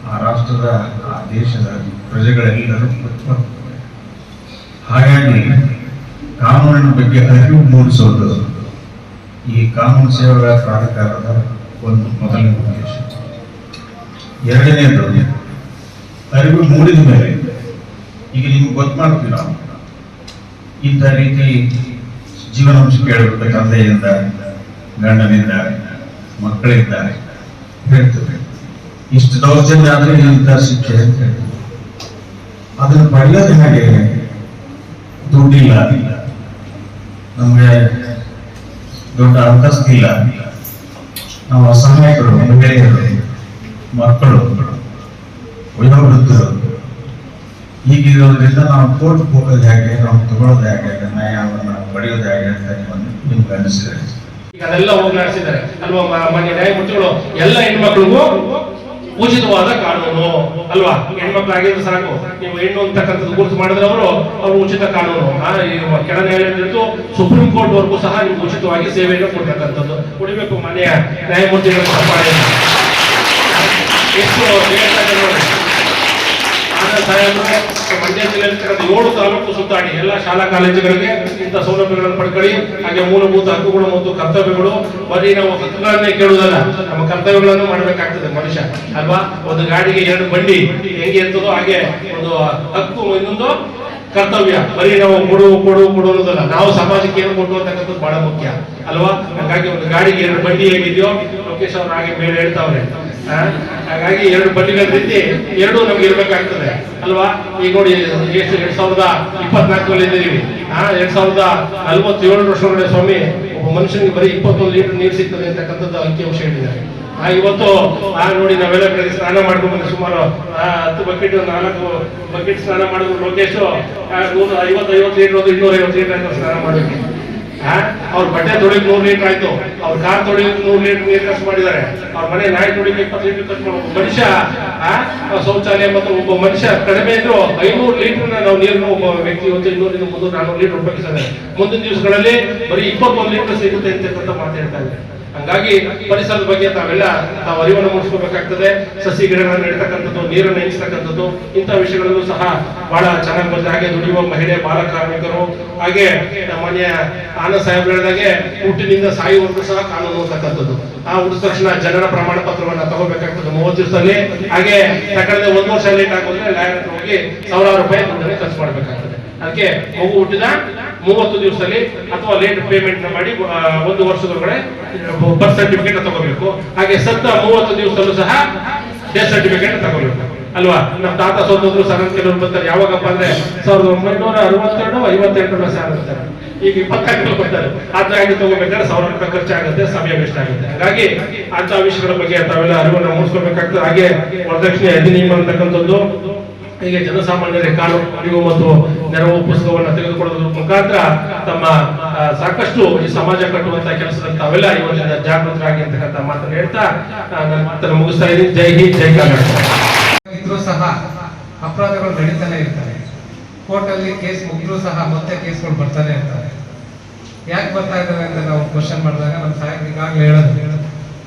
ಆ ರಾಷ್ಟ್ರದ, ಆ ದೇಶದ ಪ್ರಜೆಗಳೆಲ್ಲರೂ ಗೊತ್ತು. ಹಾಗಾಗಿ ಕಾನೂನಿನ ಬಗ್ಗೆ ಅರಿವು ಮೂಡಿಸೋದು ಈ ಕಾನೂನು ಸೇವೆಗಳ ಪ್ರಾಧಿಕಾರದ ಒಂದು ಮೊದಲನೇ ಉದ್ದೇಶ. ಎರಡನೇದು, ಅರಿವು ಮೂಡಿದ ಮೇಲೆ ಈಗ ನಿಮ್ಗೆ ಗೊತ್ತು ಮಾಡ್ತೀವಿ ನಾವು ಇಂಥ ರೀತಿ ಜೀವನಾಂಶ ಕೇಳಬೇಕು, ತಂದೆಯಿಂದ, ಗಂಡನಿಂದ, ಮಕ್ಕಳಿಂದ ಹೇಳ್ತೇವೆ. ಇಷ್ಟು ದೌರ್ಜನ್ಯ ಆದರೆ ಇಂಥ ಶಿಕ್ಷೆ ಅಂತ ಹೇಳ್ತೀವಿ. ಅದನ್ನು ಪಡೆಯೋದು ಹಾಗೆ ದುಡ್ಡಿಲ್ಲ, ನಮಗೆ ದೊಡ್ಡ ಅಂತಸ್ತಿಲ್ಲ, ನಾವು ಅಸಹಾಯಕರು, ಮಹಿಳೆಯರು, ಮಕ್ಕಳು, ವಯೋವೃದ್ಧರು ಹೀಗಿರೋದ್ರಿಂದ ನಾವು ಕೋರ್ಟ್ ಹೋಗೋದು ಹೇಗೆ, ನಾವು ತಗೊಳ್ಳೋದು ಹೇಗೆ, ನ್ಯಾಯವನ್ನು ಪಡೆಯೋದು ಹೇಗೆ ಅಂತ ನಿಮ್ಗೆ ಅನಿಸಿದೆ. ಈಗ ಅದೆಲ್ಲ ಹೋಗ್ಲಾಡಿಸಿದ್ದಾರೆ ಅಲ್ವಾ ಮಾನ್ಯ ನ್ಯಾಯಮೂರ್ತಿಗಳು. ಎಲ್ಲ ಹೆಣ್ಮಕ್ಳಿಗೂ ಉಚಿತವಾದ ಕಾನೂನು ಅಲ್ವಾ, ಹೆಣ್ಮಕ್ಳಾಗಿದ್ರೆ ಸಾಕು, ನೀವು ಹೆಣ್ಣು ಅಂತಕ್ಕಂಥದ್ದು ಗುರುತು ಮಾಡಿದ್ರೆ ಅವರು ಉಚಿತ ಕಾನೂನು. ಕೆಳ ನ್ಯಾಯಾಲಯದಲ್ಲಿದ್ದು ಸುಪ್ರೀಂ ಕೋರ್ಟ್ ವರೆಗೂ ಸಹ ನಿಮ್ಗೆ ಉಚಿತವಾಗಿ ಸೇವೆಯನ್ನು ಕೊಡ್ತಕ್ಕಂಥದ್ದು ಕೊಡಬೇಕು. ಮಾನ್ಯ ನ್ಯಾಯಮೂರ್ತಿಗಳ ಎಷ್ಟು ಸಾಹೇಬರು ಮಂಡ್ಯ ಜಿಲ್ಲೆಯಲ್ಲಿ 7 ತಾಲೂಕು ಸುತ್ತಾಡಿ ಎಲ್ಲ ಶಾಲಾ ಕಾಲೇಜುಗಳಿಗೆ ಇಂಥ ಸೌಲಭ್ಯಗಳನ್ನು ಪಡ್ಕೊಳ್ಳಿ. ಹಾಗೆ ಮೂಲಭೂತ ಹಕ್ಕುಗಳು ಮತ್ತು ಕರ್ತವ್ಯಗಳು, ಬರೀ ನಾವು ಹಕ್ಕುಗಳನ್ನೇ ಕೇಳುವುದಲ್ಲ, ನಮ್ಮ ಕರ್ತವ್ಯಗಳನ್ನು ಮಾಡಬೇಕಾಗ್ತದೆ ಮನುಷ್ಯ ಅಲ್ವಾ. ಒಂದು ಗಾಡಿಗೆ 2 ಬಂಡಿ ಹೆಂಗೆ ಇರ್ತದೋ ಹಾಗೆ ಒಂದು ಹಕ್ಕು, ಇನ್ನೊಂದು ಕರ್ತವ್ಯ. ಬರೀ ನಾವು ಕೊಡು ಕೊಡು ಕೊಡು ಅನ್ನೋದಲ್ಲ, ನಾವು ಸಮಾಜಕ್ಕೆ ಏನು ಕೊಟ್ಟು ಅಂತಕ್ಕಂಥದ್ದು ಬಹಳ ಮುಖ್ಯ ಅಲ್ವಾ. ಹಾಗಾಗಿ ಒಂದು ಗಾಡಿಗೆ 2 ಬಂಡಿ ಹೇಗಿದೆಯೋ ಲೋಕೇಶ್ ಅವ್ರು ಹಾಗೆ ಮೇಲೆ ಹೇಳ್ತಾವ್ರೆ. ಹಾಗಾಗಿ 2 ಬಂಡಿಗಳ ರೀತಿ 2 ನಮ್ಗೆ ಇರ್ಬೇಕಾಗ್ತದೆ ಅಲ್ವಾ. ಈಗ ನೋಡಿ ಎಷ್ಟು 2024 ಇದ್ದೀವಿ. 2047 ವರ್ಷದೊಳಗೆ ಸ್ವಾಮಿ ಒಬ್ಬ ಮನುಷ್ಯನಿಗೆ ಬರೀ 21 ಲೀಟರ್ ನೀರು ಸಿಗ್ತದೆ ಅಂತಕ್ಕಂಥದ್ದು ಅಂಕಿಅಂಶ ಹೇಳಿದ್ದಾರೆ. ಇವತ್ತು ನೋಡಿ ನಾವೆಲ್ಲ ಬೆಳಗ್ಗೆ ಸ್ನಾನ ಮಾಡ್ಕೊಂಡು ಬಂದ್ರೆ ಸುಮಾರು 10 ಬಕೆಟ್ 4 ಬಕೆಟ್ ಸ್ನಾನ ಮಾಡಿದ್ರು ಲೋಕೇಶ್ 150 ಲೀಟರ್ 250 ಲೀಟರ್ ಆಯ್ತು ಸ್ನಾನ ಮಾಡಬೇಕು. ಅವ್ರ ಬಟ್ಟೆ ತೊಳಿಗೆ 100 ಲೀಟರ್ ಆಯ್ತು, ಅವ್ರ ಕಾರ್ ತೊಳಿಗೆ 100 ಲೀಟರ್ ನೀರು ಖರ್ಚು ಮಾಡಿದ್ದಾರೆ, ಅವ್ರ ಮನೆ ನಾಯಿ ತೊಳಿಗೆ 20 ಲೀಟರ್ ಖರ್ಚು ಮಾಡ್ಬೇಕು. ಮನುಷ್ಯ ಶೌಚಾಲಯ ಮತ್ತು ಒಬ್ಬ ಮನುಷ್ಯ ಕಡಿಮೆ ಇದ್ರು 500 ಲೀಟರ್ ನಾವು ನೀರನ್ನು ಒಬ್ಬ ವ್ಯಕ್ತಿ ಇವತ್ತು 200 300 400 ಲೀಟರ್ ಉಪಯೋಗಿಸ್ತಾರೆ. ಮುಂದಿನ ದಿವಸಗಳಲ್ಲಿ ಬರೀ 21 ಲೀಟರ್ ಸಿಗುತ್ತೆ ಅಂತಕ್ಕಂಥ ಮಾತಾಡ್ತಾ ಇದ್ದಾರೆ. ಹಂಗಾಗಿ ಪರಿಸರದ ಬಗ್ಗೆ ತಾವು ಅರಿವನ್ನು ಮೂಡಿಸ್ಕೋಬೇಕಾಗ್ತದೆ. ಸಸಿ ಗಿಡಗಳನ್ನು ನೆಡ್ತಕ್ಕಂಥದ್ದು, ನೀರನ್ನು ಹೆಚ್ಚತಕ್ಕಂಥದ್ದು, ಇಂಥ ವಿಷಯಗಳಲ್ಲೂ ಸಹ ಬಹಳ ಚೆನ್ನಾಗಿ ಬರ್ತದೆ. ಹಾಗೆ ದುಡಿಯುವ ಮಹಿಳೆ, ಬಾಲ ಕಾರ್ಮಿಕರು, ಹಾಗೆ ಮಾನ್ಯ ಆನಂದ್ ಸಾಹೇಬ್ ಹೇಳಿದಾಗೆ ಹುಟ್ಟಿನಿಂದ ಸಾಯುವವರೆಗೂ ಸಹ ಕಾನೂನು ಅಂತಕ್ಕಂಥದ್ದು. ಹುಟ್ಟಿದ ತಕ್ಷಣ ಜನನ ಪ್ರಮಾಣ ಪತ್ರವನ್ನ ತಗೋಬೇಕಾಗ್ತದೆ 30 ದಿವಸದಲ್ಲಿ. ಹಾಗೆ ತಕ್ಕಂತೆ 1 ವರ್ಷ ಲೇಟ್ ಆಗೋದ್ರೆ ಲ್ಯಾಂಡ್ ಹೋಗಿ 1000 ರೂಪಾಯಿ ದುಡ್ಡನ್ನು ಖರ್ಚು ಮಾಡಬೇಕಾಗ್ತದೆ. ಅದಕ್ಕೆ ಮಗು ಹುಟ್ಟಿದ 30 ದಿವಸದಲ್ಲಿ ಅಥವಾ ಲೇಟ್ ಪೇಮೆಂಟ್ ಮಾಡಿ 1 ವರ್ಷದೊಳಗಡೆ ಬರ್ತ್ ಸರ್ಟಿಫಿಕೇಟ್ ತಗೋಬೇಕು. ಹಾಗೆ ಸತ್ತ 30 ದಿವಸದಲ್ಲೂ ಸಹ ಡೆತ್ ಸರ್ಟಿಫಿಕೇಟ್ ತಗೋಬೇಕು ಅಲ್ವಾ. ನಮ್ಮ ತಾತ ಸೋತೋದ್ರು ಸರ್ ಅಂತ ಕೆಲವರು ಬರ್ತಾರೆ. ಯಾವಾಗಪ್ಪ ಅಂದ್ರೆ 1962 58 ಸಾರ್ ಅಂತಾರೆ. ಈಗ 24 ಬರ್ತಾರೆ. ಆಗಿ ತಗೋಬೇಕಾದ್ರೆ 1000 ರೂಪಾಯಿ ಖರ್ಚಾಗುತ್ತೆ, ಸಮಯ ವೇಸ್ಟ್ ಆಗುತ್ತೆ. ಹಾಗಾಗಿ ಅಂತ ವಿಷಯಗಳ ಬಗ್ಗೆ ತಾವೆಲ್ಲ ಅರಿವನ್ನು ಮೂಡಿಸ್ಕೋಬೇಕಾಗ್ತದೆ. ಹಾಗೆ ವರದಕ್ಷಿಣೆ ಅಧಿನಿಯಮ ಅಂತಕ್ಕಂಥದ್ದು, ಹೀಗೆ ಜನಸಾಮಾನ್ಯರ ಕಾನೂನು ಅರಿವು ಮತ್ತು ನೆರವು ಪುಸ್ತಕವನ್ನು ತೆಗೆದುಕೊಳ್ಳೋದ್ರ ಮುಖಾಂತರ ತಮ್ಮ ಸಾಕಷ್ಟು ಈ ಸಮಾಜ ಕಟ್ಟುವಂತ ಕೆಲಸದಲ್ಲಿ ತಾವೆಲ್ಲ ಇವತ್ತಿನ ಜಾಗೃತರಾಗಿ ಅಂತಕ್ಕಂಥ ಮಾತನ್ನು ಹೇಳ್ತಾ ನನ್ನ ಮಾತನ್ನು ಮುಗಿಸ್ತಾ ಇದ್ದೀನಿ. ಜೈ ಹಿಂದ್, ಜೈ ಕರ್ನಾಟಕ. ಇದ್ರೂ ಸಹ ಅಪರಾಧಗಳು ನಡೀತಾನೆ ಇರ್ತವೆ. ಕೋರ್ಟಲ್ಲಿ ಕೇಸ್ ಮುಗಿದ್ರೂ ಸಹ ಮತ್ತೆ ಕೇಸ್ಗಳು ಬರ್ತಾನೆ ಇರ್ತವೆ. ಯಾಕೆ ಬರ್ತಾ ಇದ್ದಾವೆ ಅಂತ ನಾವು ಕ್ವಶನ್ ಮಾಡಿದಾಗ ನಮ್ಮ ಸಾಹೇಬ್ ಈಗಾಗಲೇ ಹೇಳೋದು,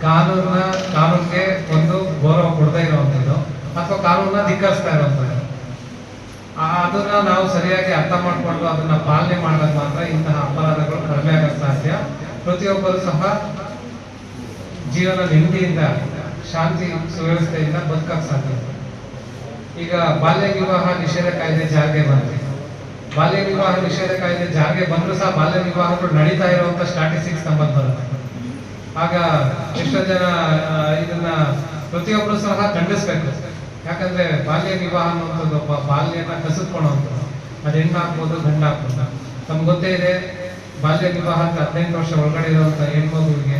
ಕಾನೂನಿಗೆ ಒಂದು ಗೌರವ ಕೊಡದೇ ಇರುವಂಥದ್ದು ಅಥವಾ ಕಾನೂನನ್ನ ಧಿಕ್ಕರಿಸ್ತಾ ಇರುವಂಥದ್ದು. ಅದನ್ನ ನಾವು ಸರಿಯಾಗಿ ಅರ್ಥ ಮಾಡಿಕೊಂಡು ಅದನ್ನ ಪಾಲನೆ ಮಾಡಿದಾಗ ಮಾತ್ರ ಇಂತಹ ಅಪರಾಧಗಳು ಕಡಿಮೆ ಆಗಕ್ಕೆ ಸಾಧ್ಯ. ಪ್ರತಿಯೊಬ್ಬರು ಸಹ ಜೀವನ ನೆಮ್ಮದಿಯಿಂದ, ಶಾಂತಿ ಸುವ್ಯವಸ್ಥೆಯಿಂದ ಬದುಕಕ್ಕೆ ಸಾಧ್ಯ. ಈಗ ಬಾಲ್ಯ ವಿವಾಹ ನಿಷೇಧ ಕಾಯ್ದೆ ಜಾರಿಗೆ ಬಂದಿದೆ. ಬಾಲ್ಯ ವಿವಾಹ ನಿಷೇಧ ಕಾಯ್ದೆ ಜಾರಿಗೆ ಬಂದರೂ ಸಹ ಬಾಲ್ಯ ವಿವಾಹಗಳು ನಡೀತಾ ಇರುವಂತ ಸ್ಟಾಟಿಸ್ಟಿಕ್ಸ್ ನಮ್ಮಲ್ಲಿ ಬರುತ್ತೆ. ಆಗ ಎಷ್ಟೋ ಜನ ಇದನ್ನ ಪ್ರತಿಯೊಬ್ಬರು ಸಹ ಖಂಡಿಸ್ಬೇಕು. ಯಾಕಂದ್ರೆ ಬಾಲ್ಯ ವಿವಾಹ ಅನ್ನುವಂಥದ್ದು ಒಬ್ಬ ಬಾಲ್ಯನ ಕಸಿದ್ಕೊಳ್ಳುವಂಥದ್ದು. ಅದು ಹೆಣ್ಣಾಗ್ಬೋದು, ಗಂಡಾಗ್ಬೋದು. ನಮ್ಗೆ ಗೊತ್ತೇ ಇದೆ, ಬಾಲ್ಯ ವಿವಾಹ ಅಂತ 18 ವರ್ಷ ಒಳಗಡೆ ಇರುವಂತ ಹೆಣ್ಮಗುವಿಗೆ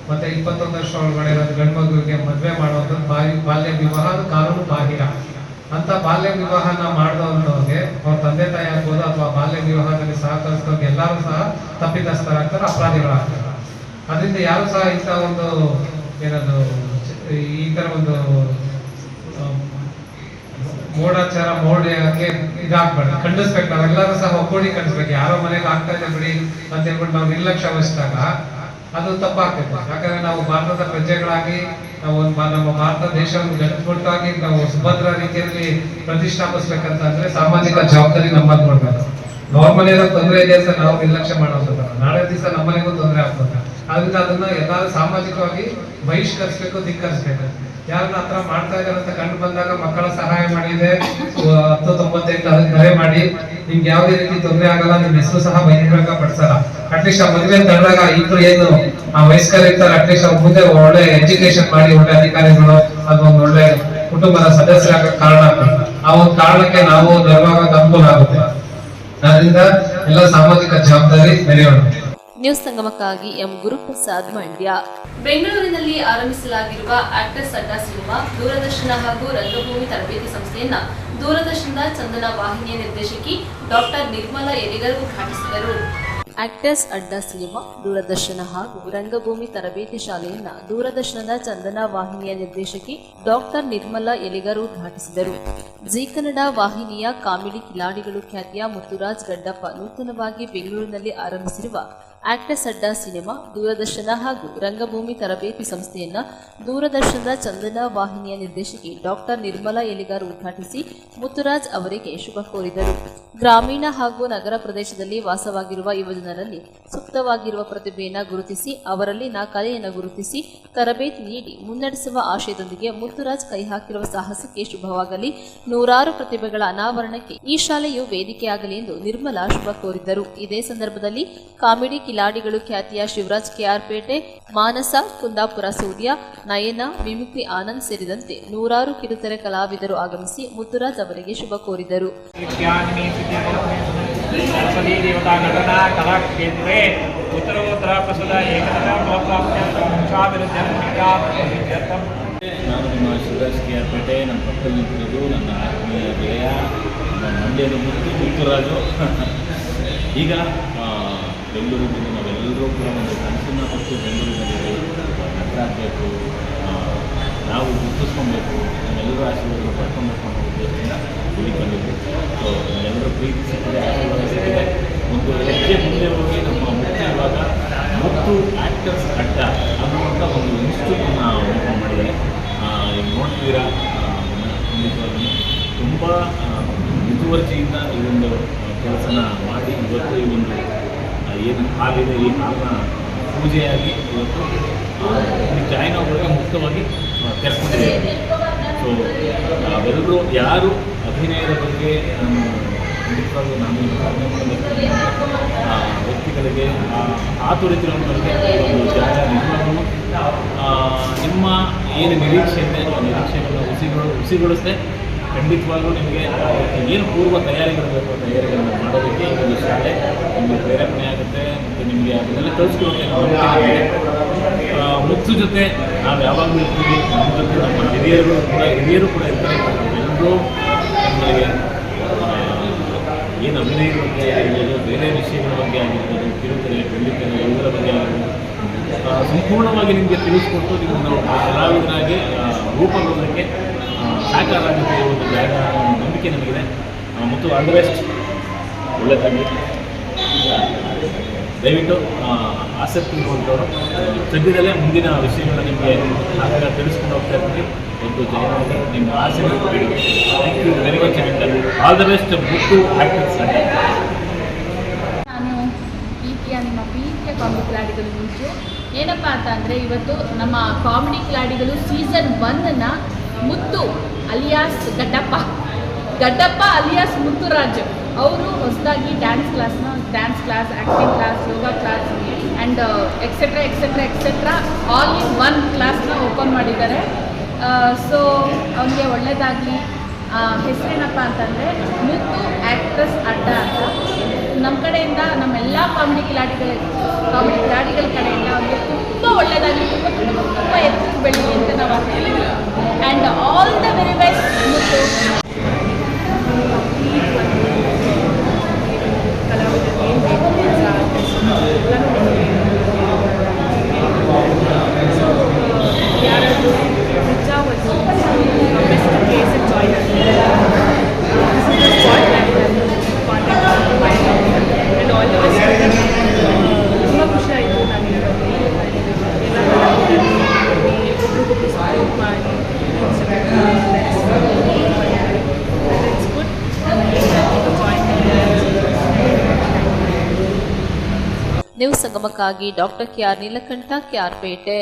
ಮತ್ತೆ 21 ವರ್ಷ ಒಳಗಡೆ ಇರೋದು ಗಂಡು ಮಗುವಿಗೆ ಮದುವೆ ಮಾಡುವಂಥದ್ದು ಬಾಲ್ಯ ವಿವಾಹ. ಅದು ಕಾನೂನು ಬಾಹಿರ. ಅಂತ ಬಾಲ್ಯ ವಿವಾಹನ ಮಾಡಿದವ್ರಿಗೆ ಅವ್ರ ತಂದೆ ತಾಯಿ ಆಗ್ಬೋದು ಅಥವಾ ಬಾಲ್ಯ ವಿವಾಹದಲ್ಲಿ ಸಹಕರಿಸಿದವ್ರಿಗೆ ಎಲ್ಲರೂ ಸಹ ತಪ್ಪಿತಸ್ಥರಾಗ್ತಾರೆ, ಅಪರಾಧಿಗಳಾಗ್ತಾರೆ. ಅದರಿಂದ ಯಾರು ಸಹ ಇಂಥ ಒಂದು ಏನದು ಈ ತರ ಒಂದು ಮೋಡಾಚಾರ ಮೋಡಕ್ಕೆ ಇದಾಗ್ಬಾರ್ದು, ಖಂಡಿಸ್ಬೇಕು. ನಾವೆಲ್ಲರೂ ಸಹ ಒಗ್ಗೂಡಿ ಖಂಡಿಸ್ಬೇಕು. ಯಾರೋ ಮನೆಗೆ ಆಗ್ತಾ ಇದೆ ಬಿಡಿ ಅಂತ ಹೇಳ್ಬಿಟ್ಟು ನಾವು ನಿರ್ಲಕ್ಷ್ಯ ವಹಿಸಿದಾಗ ಅದು ತಪ್ಪಾಗ್ತದೆ. ಯಾಕಂದ್ರೆ ನಾವು ಭಾರತದ ಪ್ರಜೆಗಳಾಗಿ ನಾವು ನಮ್ಮ ಭಾರತ ದೇಶವನ್ನು ಗಟ್ಟಿಮುಟ್ಟಾಗಿ ನಾವು ಸುಭದ್ರ ರೀತಿಯಲ್ಲಿ ಪ್ರತಿಷ್ಠಾಪಿಸ್ಬೇಕಂತ ಅಂದ್ರೆ ಸಾಮಾಜಿಕ ಜವಾಬ್ದಾರಿ ನಮ್ಮಲ್ಲಿ ನೋಡ್ಬೇಕು. ಅವ್ರ ಮನೆಯಲ್ಲ ತೊಂದರೆ ಇದೆ ಅಂತ ನಾವು ನಿರ್ಲಕ್ಷ್ಯ ಮಾಡೋದು, ನಾಳೆ ದಿವಸ ನಮ್ಮನೆಗೂ ತೊಂದರೆ ಆಗ್ತದೆ. ಆದ್ರಿಂದ ಅದನ್ನ ಎಲ್ಲರೂ ಸಾಮಾಜಿಕವಾಗಿ ಬಹಿಷ್ಕರಿಸ್ಬೇಕು, ಧಿಕ್ಕರಿಸ್ಬೇಕು. ಯಾರನ್ನ ಹತ್ರ ಮಾಡ್ತಾ ಇದ್ದಾರೆ ಅಂತ ಕಂಡು ಬಂದಾಗ ಮಕ್ಕಳ ಸಹಾಯ ಮಾಡಿದೆ 1098 ಅದಕ್ಕೆ ಕರೆ ಮಾಡಿ, ನಿಮ್ಗೆ ಯಾವುದೇ ರೀತಿ ತೊಂದರೆ ಆಗಲ್ಲ, ನಿಮ್ ಹೆಸರು ಸಹ ಬಹಿರಂಗ ಪಡಿಸಲ್ಲ. ಅಟ್ಲೀಸ್ಟ್ ಆ ಮದುವೆ ತಡೆದಾಗ ಇಬ್ರು ಏನು ಆ ವಯಸ್ಕರು ಇರ್ತಾರೆ, ಅಟ್ಲೀಸ್ಟ್ ಅವ್ರ ಮುಂದೆ ಒಳ್ಳೆ ಎಜುಕೇಶನ್ ಮಾಡಿ ಒಳ್ಳೆ ಅಧಿಕಾರಿಗಳು ಅದೊಂದು ಒಳ್ಳೆ ಕುಟುಂಬದ ಸದಸ್ಯರಾಗ ಕಾರಣ ಆಗ್ತದೆ. ಆ ಒಂದು ಕಾರಣಕ್ಕೆ ನಾವು ನೆರವಾಗೋದು ಅನುಕೂಲ ಆಗುತ್ತೆ. ಅದರಿಂದ ಎಲ್ಲ ಸಾಮಾಜಿಕ ಜವಾಬ್ದಾರಿ ಮೆರೆಯೋಣ. ನ್ಯೂಸ್ ಸಂಗಮಕ್ಕಾಗಿ ಎಂ ಗುರುಪ್ರಸಾದ್ ಮಂಡ್ಯ. ಬೆಂಗಳೂರಿನಲ್ಲಿ ಆರಂಭಿಸಲಾಗಿರುವ ಆಕ್ಟರ್ಸ್ ಅಡ್ಡಾ ಸಿನಿಮಾ ದೂರದರ್ಶನ ಹಾಗೂ ರಂಗಭೂಮಿ ತರಬೇತಿ ಸಂಸ್ಥೆಯನ್ನ ದೂರದರ್ಶನದ ಚಂದನ ವಾಹಿನಿಯ ನಿರ್ದೇಶಕಿ ಡಾಕ್ಟರ್ ನಿರ್ಮಲಾ ಎಲಿಗರ್ ಉದ್ಘಾಟಿಸಿದರು. ಆಕ್ಟರ್ಸ್ ಅಡ್ಡಾ ಸಿನಿಮಾ ದೂರದರ್ಶನ ಹಾಗೂ ರಂಗಭೂಮಿ ತರಬೇತಿ ಶಾಲೆಯನ್ನ ದೂರದರ್ಶನದ ಚಂದನ ವಾಹಿನಿಯ ನಿರ್ದೇಶಕಿ ಡಾಕ್ಟರ್ ನಿರ್ಮಲಾ ಎಲಿಗರ್ ಉದ್ಘಾಟಿಸಿದರು. ಜಿ ಕನ್ನಡ ವಾಹಿನಿಯ ಕಾಮಿಡಿ ಕಿಲಾಡಿಗಳು ಖ್ಯಾತಿಯ ಮುತ್ತುರಾಜ್ ಗಡ್ಡಪ್ಪ ನೂತನವಾಗಿ ಬೆಂಗಳೂರಿನಲ್ಲಿ ಆರಂಭಿಸಿರುವ ಆಕ್ಟರ್ಸ್ ಅಡ್ಡಾ ಸಿನಿಮಾ ದೂರದರ್ಶನ ಹಾಗೂ ರಂಗಭೂಮಿ ತರಬೇತಿ ಸಂಸ್ಥೆಯನ್ನ ದೂರದರ್ಶನದ ಚಂದನ ವಾಹಿನಿಯ ನಿರ್ದೇಶಕಿ ಡಾಕ್ಟರ್ ನಿರ್ಮಲಾ ಎಲಿಗಾರ್ ಉದ್ಘಾಟಿಸಿ ಮುತ್ತುರಾಜ್ ಅವರಿಗೆ ಶುಭ ಕೋರಿದರು. ಗ್ರಾಮೀಣ ಹಾಗೂ ನಗರ ಪ್ರದೇಶದಲ್ಲಿ ವಾಸವಾಗಿರುವ ಯುವಜನರಲ್ಲಿ ಸೂಕ್ತವಾಗಿರುವ ಪ್ರತಿಭೆಯನ್ನು ಗುರುತಿಸಿ ಅವರಲ್ಲಿನ ಕಲೆಯನ್ನು ಗುರುತಿಸಿ ತರಬೇತಿ ನೀಡಿ ಮುನ್ನಡೆಸುವ ಆಶಯದೊಂದಿಗೆ ಮುತ್ತುರಾಜ್ ಕೈ ಹಾಕಿರುವ ಸಾಹಸಕ್ಕೆ ಶುಭವಾಗಲಿ, ನೂರಾರು ಪ್ರತಿಭೆಗಳ ಅನಾವರಣಕ್ಕೆ ಈ ಶಾಲೆಯು ವೇದಿಕೆಯಾಗಲಿ ಎಂದು ನಿರ್ಮಲಾ ಶುಭ ಕೋರಿದ್ದರು. ಇದೇ ಸಂದರ್ಭದಲ್ಲಿ ಕಾಮಿಡಿ ಕಿಲಾಡಿಗಳು ಖ್ಯಾತಿಯ ಶಿವರಾಜ್ ಕೆಆರ್ ಪೇಟೆ, ಮಾನಸ ಕುಂದಾಪುರ, ಸೂರ್ಯ, ನಯನ, ಮಿಮಿಕ್ರಿ ಆನಂದ್ ಸೇರಿದಂತೆ ನೂರಾರು ಕಿರುತೆರೆ ಕಲಾವಿದರು ಆಗಮಿಸಿ ಮುತ್ತುರಾಜ್ ಅವರಿಗೆ ಶುಭ ಕೋರಿದರು. ಗಣಪತಿ ದೇವತಾ ನಟನಾ ಕಲಾ ಕ್ಷೇತ್ರೇ ಉತ್ತರೋತ್ತರ ಪ್ರಸದ ಏಕತಾ ನಾನು ನಿಮ್ಮ ಶಿವರಾಜ್ ಕೆಆರ್ ಪೇಟೆ, ನನ್ನ ಪಕ್ಕದಲ್ಲಿ ನಿಂತಿರೋದು ನನ್ನ ಆತ್ಮೀಯ ಗೆಳೆಯ, ನನ್ನ ಮಂಡ್ಯದ ಮುತ್ತುರಾಜು. ಈಗ ಬೆಂಗಳೂರಿನಲ್ಲಿ ನಾವೆಲ್ಲರೂ ಕೂಡ ಒಂದು ಕನಸನ್ನು ಕೊಟ್ಟು ಬೆಂಗಳೂರಿನಲ್ಲಿ ನಟರಾಗಬೇಕು, ನಾವು ಗುರುತಿಸ್ಕೊಬೇಕು, ನಮ್ಮೆಲ್ಲರೂ ಆಶೀರ್ವಾದ ಪಡ್ಕೊಬೇಕು ಅನ್ನೋ ಉದ್ದೇಶದಿಂದ ಹುಡುಕೊಂಡಿದ್ವಿ. ಸೊ ಎಲ್ಲರೂ ಪ್ರೀತಿ ಸಿಕ್ಕಿದೆ, ಆಶೀರ್ವಾದ ಸಿಕ್ಕಿದೆ. ಒಂದು ಹೆಜ್ಜೆ ಮುಂದೆ ಹೋಗಿ ನಮ್ಮ ಮುತ್ತು ಇವಾಗ ಮುತ್ತು ಆ್ಯಕ್ಟರ್ಸ್ ಅಡ್ಡ ಅನ್ನುವಂಥ ಒಂದು ಇನ್ಸ್ಟಿಟ್ಯೂಟನ್ನು ಓಪನ್ ಮಾಡಿದ್ದಾರೆ. ಈಗ ನೋಡ್ತೀರಾ, ಖಂಡಿತವಾಗಿ ತುಂಬ ಮುತುವರ್ಜಿಯಿಂದ ಈ ಒಂದು ಕೆಲಸನ ಮಾಡಿ ಇವತ್ತು ಈ ಒಂದು ಏನು ಹಾಲಿದೆ ಈ ಹಾಲನ್ನ ಪೂಜೆಯಾಗಿ ಇವತ್ತು ಜಾಯಿನ್ ಆಗೋರಿಗೆ ಮುಕ್ತವಾಗಿ ತೆರೆಸ್ಕೊಂಡಿದೆ. ಸೊ ಅವೆಲ್ಲರೂ ಯಾರು ಅಭಿನಯದ ಬಗ್ಗೆ ಖಂಡಿತವಾಗ್ಲೂ ನಾನು ಸಾಧನೆ ಮಾಡಬೇಕು ವ್ಯಕ್ತಿಗಳಿಗೆ ಆತುರಿತಿರೋರಿಗೆ ಒಂದು ಜಾಗ ನಿಜವಾಗ್ಲೂ ನಿಮ್ಮ ಏನು ನಿರೀಕ್ಷೆ ಇದೆ ಆ ನಿರೀಕ್ಷೆಗಳನ್ನು ಹುಸಿಗೊಳಿಸದೆ ಖಂಡಿತವಾಗ್ಲೂ ನಿಮಗೆ ಏನು ಪೂರ್ವ ತಯಾರಿಗಳಿರಬೇಕು ತಯಾರಿಗಳನ್ನು ಮಾಡೋದಕ್ಕೆ ಒಂದು ಶಾಲೆ ನಿಮಗೆ ಪ್ರೇರೇಪಣೆ ಆಗುತ್ತೆ ಮತ್ತು ನಿಮಗೆ ಅದನ್ನೆಲ್ಲ ಕಲಿಸ್ಕೊಡೋಕ್ಕೆ ಮುತ್ತು ಜೊತೆ ನಾವು ಯಾವಾಗಲೂ ಇರ್ತೀವಿ. ನಮ್ಮ ಜೊತೆ ನಮ್ಮ ಹಿರಿಯರು ಕೂಡ ಇರ್ತಾರೆ. ಎಲ್ಲರೂ ನಮಗೆ ಏನು ಅಭಿನಯದ ಬಗ್ಗೆ ಆಗಿರ್ಬೋದು, ಬೇರೆ ವಿಷಯಗಳ ಬಗ್ಗೆ ಆಗಿರ್ಬೋದು, ಕಿರುತೆರೆ ಬೆಳ್ಳಿತೆರೆ ಇವುಗಳ ಬಗ್ಗೆ ಆಗಿರ್ಬೋದು ಸಂಪೂರ್ಣವಾಗಿ ನಿಮಗೆ ತಿಳಿಸ್ಕೊಟ್ಟು ನಿಮ್ಮನ್ನು ಕಲಾವಿದರಾಗಿ ರೂಪಗೊಳ್ಳೋದಕ್ಕೆ ಸಾಕಾರ ಆಗುತ್ತೆ ಒಂದು ಜಾಗ ನಂಬಿಕೆ ನಮಗಿದೆ. ಮತ್ತು ಆಲ್ ದ ಬೆಸ್ಟ್, ಒಳ್ಳೆಯದಾಗಿ. ದಯವಿಟ್ಟು ಆಸಕ್ತಿ ಇರುವಂಥವ್ರು ಸದ್ಯದಲ್ಲೇ ಮುಂದಿನ ವಿಷಯಗಳನ್ನ ನಿಮಗೆ ಆಗ ತಿಳಿಸ್ಕೊಂಡು ಹೋಗ್ತಾ ಇರ್ತೀವಿ. ಒಂದು ಜಯನಗರ ನಿಮ್ಮ ಆಸೆ ಬಿಡಿ. Thank you very much and all the best ಮುತ್ತು ಆ್ಯಕ್ಟರ್ಸ್. ನಾನು ನಿಮ್ಮ ಪ್ರೀತಿಯ ಕಾಮಿಡಿ ಕಿಲಾಡಿಗಳು ಮುಂಚೆ ಏನಪ್ಪ ಅಂತ ಅಂದರೆ ಇವತ್ತು ನಮ್ಮ ಕಾಮಿಡಿ ಕಿಲಾಡಿಗಳು ಸೀಸನ್ 1ನ ಮುತ್ತು ಅಲಿಯಾಸ್ ಗಡ್ಡಪ್ಪ ಅಲಿಯಾಸ್ ಮುತ್ತುರಾಜ್ ಅವರು ಹೊಸದಾಗಿ dance class, acting class, yoga class and etcetera all in one ಕ್ಲಾಸ್ನ ಓಪನ್ ಮಾಡಿದ್ದಾರೆ. ಸೊ ಅವನಿಗೆ ಒಳ್ಳೆಯದಾಗಲಿ. ಹೆಸರೇನಪ್ಪ ಅಂತಂದರೆ ಮುತ್ತು ಆ್ಯಕ್ಟ್ರೆಸ್ ಅಡ್ಡ ಅಂತ. ನಮ್ಮ ಕಡೆಯಿಂದ ನಮ್ಮೆಲ್ಲ ಕಾಮಿಡಿ ಕಿಲಾಡಿಗಳ ಕಡೆಯಿಂದ ಅವರಿಗೆ ತುಂಬ ಒಳ್ಳೆಯದಾಗಲಿ, ತುಂಬ ಎತ್ತರ ಬೆಳೀಲಿ ಅಂತ ನಾವು ಹೇಳ್ತೀವಿ. And all the very best Muthu. ಕಲಾವಿದರಿಗೆ ಏನು ಬೇಕು ಯಾರಾದರೂ ನಿಜ ಬೆಸ್ಟ್ ಕೇಸ್ ಜಾಯಿನ್ ಆಗಿದ್ದಾರೆ ಕಾಂಟ್ಯಾಕ್ಟ್ ಮಾಡಿ ಆ್ಯಂಡ್ ಆಲ್ ದ ಬೆಸ್ಟ್. ತುಂಬ ಖುಷಿ ಆಯಿತು ನನಗೆ ಎಲ್ಲ ಕಲಾವಿದರಿಗೆ ಒಬ್ರಿಗೊಬ್ರು ಸಪೋರ್ಟ್ ಮಾಡಿ ಇಟ್ಸ್ ಗುಡ್ ನ್ಯೂಸ್ ಸಂಗಮಕ್ಕಾಗಿ doctor K R Neelakanta, K R Pete.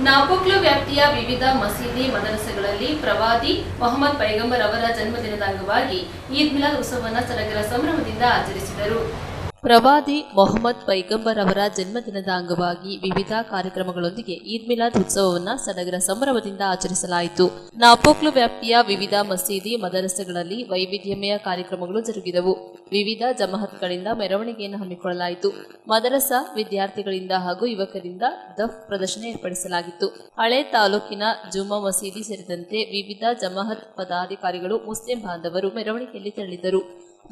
Napoklu ವ್ಯಾಪ್ತಿಯ ವಿವಿಧ ಮಸೀದಿ ಮದರಸೆಗಳಲ್ಲಿ ಪ್ರವಾದಿ ಮೊಹಮ್ಮದ್ ಪೈಗಂಬರ್ ಅವರ ಜನ್ಮದಿನದ ಅಂಗವಾಗಿ ಈದ್ ಮಿಲಾದ್ ಉತ್ಸವವನ್ನು ಸಡಗರ ಸಂಭ್ರಮದಿಂದ ಆಚರಿಸಿದರು. ಪ್ರವಾದಿ ಮೊಹಮ್ಮದ್ ಪೈಗಂಬರ್ ಅವರ ಜನ್ಮದಿನದ ಅಂಗವಾಗಿ ವಿವಿಧ ಕಾರ್ಯಕ್ರಮಗಳೊಂದಿಗೆ ಈದ್ ಮಿಲಾದ್ ಉತ್ಸವವನ್ನು ಸಡಗರ ಸಂಭ್ರಮದಿಂದ ಆಚರಿಸಲಾಯಿತು. ನಾಪೋಕ್ಲು ವ್ಯಾಪ್ತಿಯ ವಿವಿಧ ಮಸೀದಿ ಮದರಸೆಗಳಲ್ಲಿ ವೈವಿಧ್ಯಮಯ ಕಾರ್ಯಕ್ರಮಗಳು ಜರುಗಿದವು. ವಿವಿಧ ಜಮಾಅತ್ಗಳಿಂದ ಮೆರವಣಿಗೆಯನ್ನು ಹಮ್ಮಿಕೊಳ್ಳಲಾಯಿತು. ಮದರಸಾ ವಿದ್ಯಾರ್ಥಿಗಳಿಂದ ಹಾಗೂ ಯುವಕರಿಂದ ದಫ್ ಪ್ರದರ್ಶನ ಏರ್ಪಡಿಸಲಾಗಿತ್ತು. ಹಳೆ ತಾಲೂಕಿನ ಜುಮ್ಮಾ ಮಸೀದಿ ಸೇರಿದಂತೆ ವಿವಿಧ ಜಮಾಅತ್ ಪದಾಧಿಕಾರಿಗಳು ಮುಸ್ಲಿಂ ಬಾಂಧವರು ಮೆರವಣಿಗೆಯಲ್ಲಿ ತೆರಳಿದರು.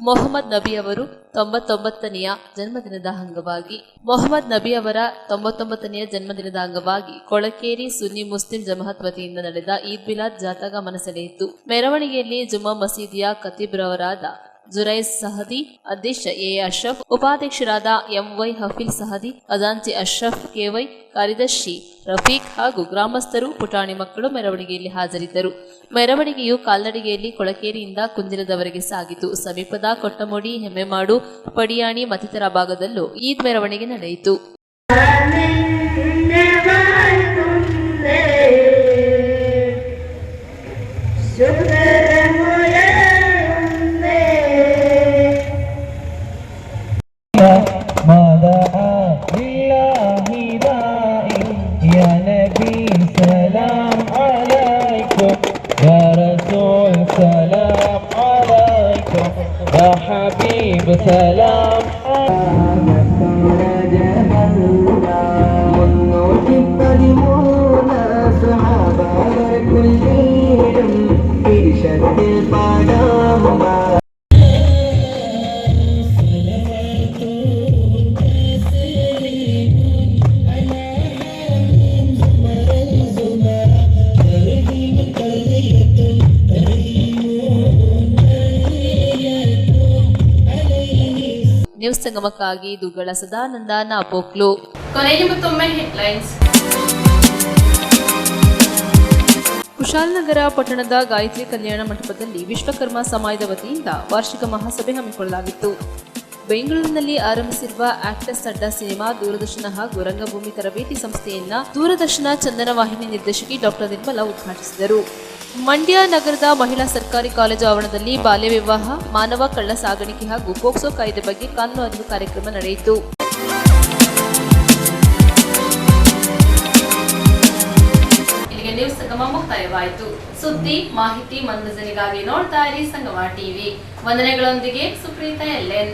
ಮೊಹಮ್ಮದ್ ನಬಿ ಅವರು 99ನೆಯ ಜನ್ಮದಿನದ ಅಂಗವಾಗಿ ಕೊಳಕೇರಿ ಸುನ್ನಿ ಮುಸ್ಲಿಂ ಜಮಾಅತ್ ವತಿಯಿಂದ ನಡೆದ ಈದ್ ಮಿಲಾದ್ ಜಾಥಾಗ ಮನಸೆಳೆಯಿತು. ಮೆರವಣಿಗೆಯಲ್ಲಿ ಜುಮ್ಮಾ ಮಸೀದಿಯ ಖತೀಬ್ರವರಾದ ಜುರೈಸ್ ಸಹದಿ, ಅಧ್ಯಕ್ಷ ಎ ಅಶ್ರಫ್, ಉಪಾಧ್ಯಕ್ಷರಾದ ಎಂವೈ ಹಫೀಲ್ ಸಹದಿ, ಖಜಾಂಚಿ ಅಶ್ರಫ್ ಕೆವೈ, ಕಾರ್ಯದರ್ಶಿ ರಫೀಕ್ ಹಾಗೂ ಗ್ರಾಮಸ್ಥರು, ಪುಟಾಣಿ ಮಕ್ಕಳು ಮೆರವಣಿಗೆಯಲ್ಲಿ ಹಾಜರಿದ್ದರು. ಮೆರವಣಿಗೆಯು ಕಾಲ್ನಡಿಗೆಯಲ್ಲಿ ಕೊಳಕೇರಿಯಿಂದ ಕುಂದಿರದವರೆಗೆ ಸಾಗಿತು. ಸಮೀಪದ ಕೊಟ್ಟಮೋಡಿ, ಹೆಮ್ಮೆಮಾಡು, ಪಡಿಯಾಣಿ ಮತ್ತಿತರ ಭಾಗದಲ್ಲೂ ಈದ್ ಮೆರವಣಿಗೆ ನಡೆಯಿತು. ನ್ಯೂಸ್ ಸಂಗಮಕ್ಕಾಗಿ ದುಗ್ಗಳ ಸದಾನಂದ ನಾಪೋಕ್ಲು. ಕೊನೆಗೆ ಮತ್ತೊಮ್ಮೆ ಹೆಡ್ಲೈನ್ಸ್. ಕುಶಾಲನಗರ ಪಟ್ಟಣದ ಗಾಯತ್ರಿ ಕಲ್ಯಾಣ ಮಂಟಪದಲ್ಲಿ ವಿಶ್ವಕರ್ಮ ಸಮಾಜದ ವತಿಯಿಂದ ವಾರ್ಷಿಕ ಮಹಾಸಭೆ ಹಮ್ಮಿಕೊಳ್ಳಲಾಗಿತ್ತು. ಬೆಂಗಳೂರಿನಲ್ಲಿ ಆರಂಭಿಸಿರುವ ಆಕ್ಟರ್ಸ್ ಅಡ್ಡ ಸಿನಿಮಾ ದೂರದರ್ಶನ ಹಾಗೂ ರಂಗಭೂಮಿ ತರಬೇತಿ ಸಂಸ್ಥೆಯನ್ನ ದೂರದರ್ಶನ ಚಂದನ ವಾಹಿನಿ ನಿರ್ದೇಶಕಿ ಡಾಕ್ಟರ್ ನಿರ್ಮಲಾ ಉದ್ಘಾಟಿಸಿದರು. ಮಂಡ್ಯ ನಗರದ ಮಹಿಳಾ ಸರ್ಕಾರಿ ಕಾಲೇಜು ಆವರಣದಲ್ಲಿ ಬಾಲ್ಯ ವಿವಾಹ, ಮಾನವ ಕಳ್ಳ ಸಾಗಾಣಿಕೆ ಹಾಗೂ ಪೋಕ್ಸೋ ಕಾಯ್ದೆ ಬಗ್ಗೆ ಕಾನೂನು ಅರಿವು ಕಾರ್ಯಕ್ರಮ ನಡೆಯಿತು. ಇಲ್ಲಿಗೆ ನ್ಯೂಸ್ ಸಂಗಮ ಮುಕ್ತಾಯವಾಯಿತು. ಸುದ್ದಿ, ಮಾಹಿತಿ, ಮನರಂಜನೆಗಾಗಿ ನೋಡ್ತಾ ಇರಿ ಸಂಗಮ ಟಿವಿ. ವಂದನೆಗಳೊಂದಿಗೆ ಸುಪ್ರೀತಾ ಎಲ್ಎನ್.